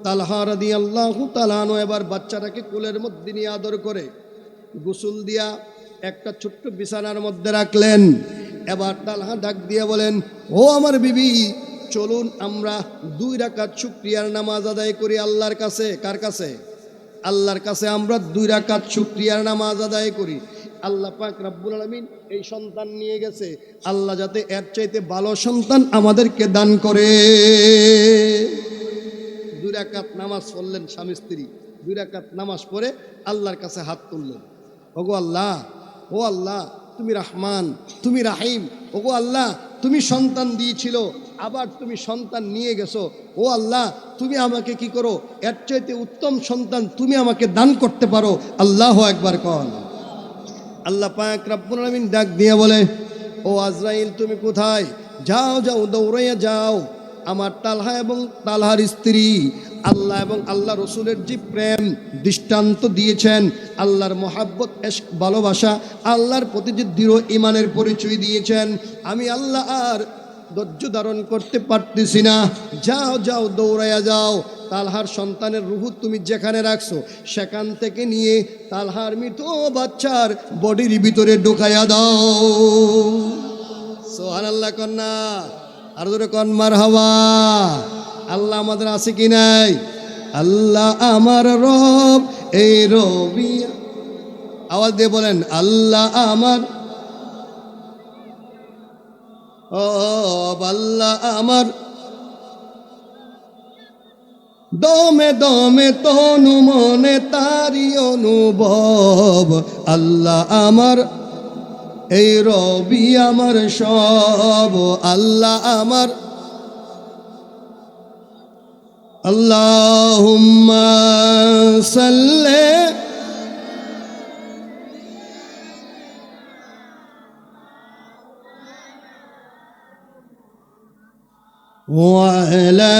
তালহা রাদিয়াল্লাহু তাআলা আনহু এবার বাচ্চাটাকে কোলের মধ্যে নিয়ে আদর করে গোসল দিয়া একটা ছোট্ট বিছানার মধ্যে রাখলেন। এবার তালহা ডাক দিয়ে বলেন, ও আমার বিবি, চলুন আমরা 2 রাকাত শুকরিয়ার নামাজ আদায় করি আল্লাহর কাছে। কার কাছে? আল্লাহর কাছে আমরা 2 রাকাত শুকরিয়ার নামাজ আদায় করি। আল্লাহ পাক রব্বুল আলামিন এই সন্তান নিয়ে গেছে, আল্লাহ যাতে এর চাইতে ভালো সন্তান আমাদেরকে দান করে। 2 রাকাত নামাজ পড়লেন স্বামী স্ত্রী। 2 রাকাত নামাজ পড়ে আল্লাহর কাছে হাত তুললেন, ওগো আল্লাহ, ও আল্লাহ, তুমি রহমান, তুমি রাহিম। ওগো আল্লাহ, তুমি সন্তান দিয়েছিল, আবার তুমি সন্তান নিয়ে গেছো। ও আল্লাহ, তুমি আমাকে কি করো, এর চাইতে উত্তম সন্তান তুমি আমাকে দান করতে পারো। আল্লাহু আকবার কন। আল্লাহ পাক রব্বুল আলামিন ডাক দিয়ে বলে, ও আজরাইল, তুমি কোথায়? যাও যাও, দৌড়াইয়া যাও। আমার তালহা এবং তালহার স্ত্রী আল্লাহ এবং আল্লাহ রসুলের যে প্রেম দৃষ্টান্ত দিয়েছেন, আল্লাহর মহাব্বত, এশক, ভালোবাসা, আল্লাহর প্রতি যে দৃঢ় ইমানের পরিচয় দিয়েছেন, আমি আল্লাহ আর ধৈর্য ধারণ করতে পারতেছি না। যাও যাও, দৌড়াইয়া যাও। তালহার সন্তানের রুহু তুমি যেখানে রাখছো, সেখান থেকে নিয়ে তালহার মৃত বাচ্চার বডির ভিতরে ঢুকাইয়া দাও। সুবহানাল্লাহ কন্যা, আর জোরে কন মারহাবা। আল্লাহ আমাদের আছে কি নাই? আল্লাহ আমার রব, এই রবি, আওয়াজ দিয়ে বলেন, আল্লাহ আমার রব, আল্লাহ আমার দমে দমে তনু মনে তারি অনুভব। আল্লাহ আমার এই রবি আমার সব, আল্লাহ আমার। আল্লাহুম্মা সাল্লি ওয়া আলা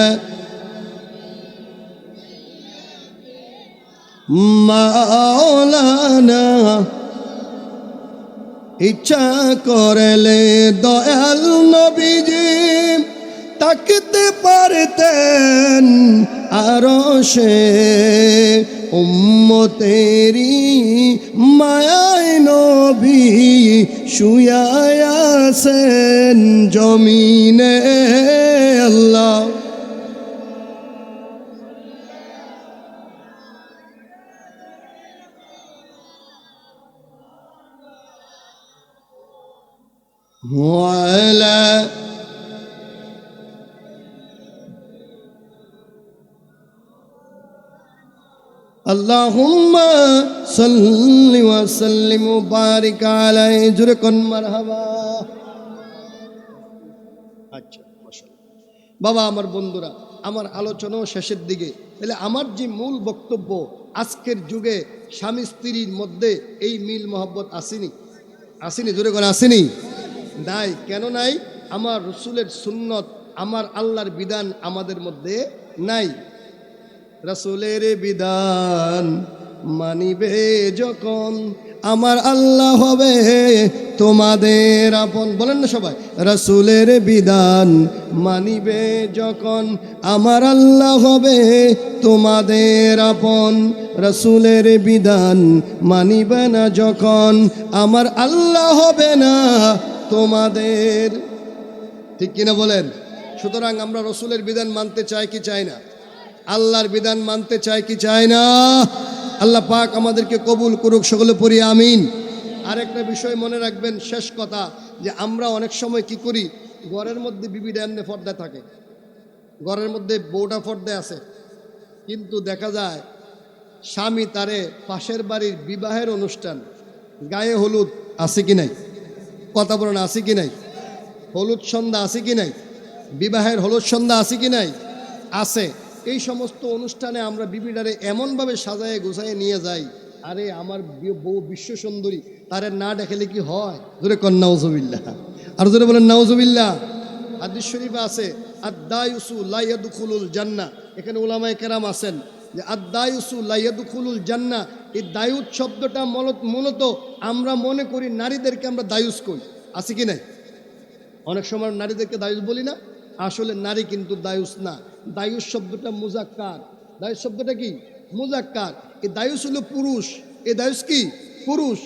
মাওলানা। ইচ্ছা করলে দয়াল নবীজি তাকতে পারতেন আরশে, উম্মতেরি মায়ায় নবী শুয়া আছেন জমিনে। আল্লাহ ওয়ালা আল্লাহুম্মা সাল্লি ওয়া সাল্লিম ওয়া বারিক আলাইহি। জোরে কোন মারহাবা। আচ্ছা মাশাআল্লাহ। বাবা আমার বন্ধুরা, আমার আলোচনাও শেষের দিকে। তাহলে আমার যে মূল বক্তব্য, আজকের যুগে স্বামী স্ত্রীর মধ্যে এই মিল মহব্বত আসেনি? আসেনি? জোরে কোন আসেনি? নাই। কেন নাই? আমার রসুলের সুন্নত, আমার আল্লাহর বিধান আমাদের মধ্যে নাই। রসুলের বিধান মানিবে যখন, আমার আল্লাহ হবে তোমাদের আপন। বলেন না সবাই, রসুলের বিধান মানিবে যখন, আমার আল্লাহ হবে তোমাদের আপন। রসুলের বিধান মানিবে না যখন, আমার আল্লাহ হবে না তোমাদের। ঠিক কিনা বলেন? সুতরাং আমরা রসুলের বিধান মানতে চাই কি চাই না? আল্লাহর বিধান মানতে চাই কি চাই না? আল্লাহ পাক আমাদেরকে কবুল করুক, সকলে পড়ি আমিন। আরেকটা বিষয় মনে রাখবেন, শেষ কথা, যে আমরা অনেক সময় কি করি, ঘরের মধ্যে বিবিটা এমনি পর্দায় থাকে, ঘরের মধ্যে বউটা পর্দায় আছে, কিন্তু দেখা যায় স্বামী তারে পাশের বাড়ির বিবাহের অনুষ্ঠান, গায়ে হলুদ আছে কি নাই, কথা বলেন আছে কি নাই, হলুদ সন্ধ্যা আছে কি নাই, বিবাহের হলুদ সন্ধ্যা আছে কি নাই, আছে। এই সমস্ত অনুষ্ঠানে আমরা বিবিটারে এমনভাবে সাজায় গোছায় নিয়ে যাই, আরে আমার বউ বিশ্ব সুন্দরী, তারে না দেখালে কি হয়? জোরে কন নাউজুবিল্লাহ। আর জোরে বলেন নাউজুবিল্লাহ। হাদিস শরীফে আছে আদ-দায়ুসু লা ইয়াদখুলুল জান্নাহ। এখানে উলামায়ে কেরাম আছেন যে আদ-দায়ুসু লা ইয়াদখুলুল জান্নাহ, এই দায়ুস শব্দটা মূলত আমরা মনে করি নারীদেরকে আমরা দায়ুস কই, আছে কি নাই? অনেক সময় নারীদেরকে দায়ুস বলি না, আসলে নারী কিন্তু দায়ুস না। দায়ুস শব্দটা মুজাক্কার। দায়ুস শব্দটা কি? মুজাক্কার। এই দায়ুস হলো পুরুষ। এই দায়ুস কি? পুরুষ।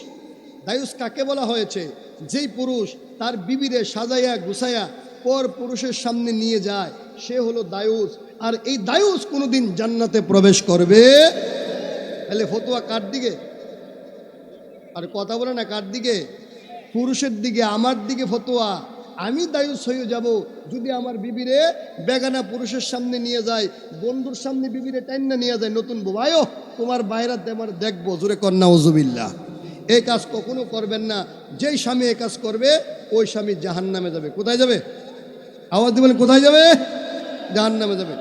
দায়ুস কাকে বলা হয়েছে? যেই পুরুষ তার বিবিরে সাজাইয়া গুছাইয়া পর পুরুষের সামনে নিয়ে যায়, সে হলো দায়ুস। আর এই দায়ুস কোনোদিন জান্নাতে প্রবেশ করবে? তাহলে ফতোয়া কার দিকে? আর কথা বলে না কার দিকে? পুরুষের দিকে, আমার দিকে ফতোয়া। আমি দায়ুস হয়ে যাব যদি আমার বিবিরে বেগানা পুরুষের সামনে নিয়ে যায়, বন্ধুর সামনে বিবিরে টাইনা নিয়ে যায়, নতুন বউ আয়ো তোমার বাইরা আমার দেখবো। জোরে কন্যা ওজুবিল্লাহ। এই কাজ কখনো করবেন না। যেই স্বামী এই কাজ করবে ওই স্বামী জাহান্নামে যাবে। কোথায় যাবে? আওয়াজ দিবেন, কোথায় যাবে? জাহান্নামে যাবে।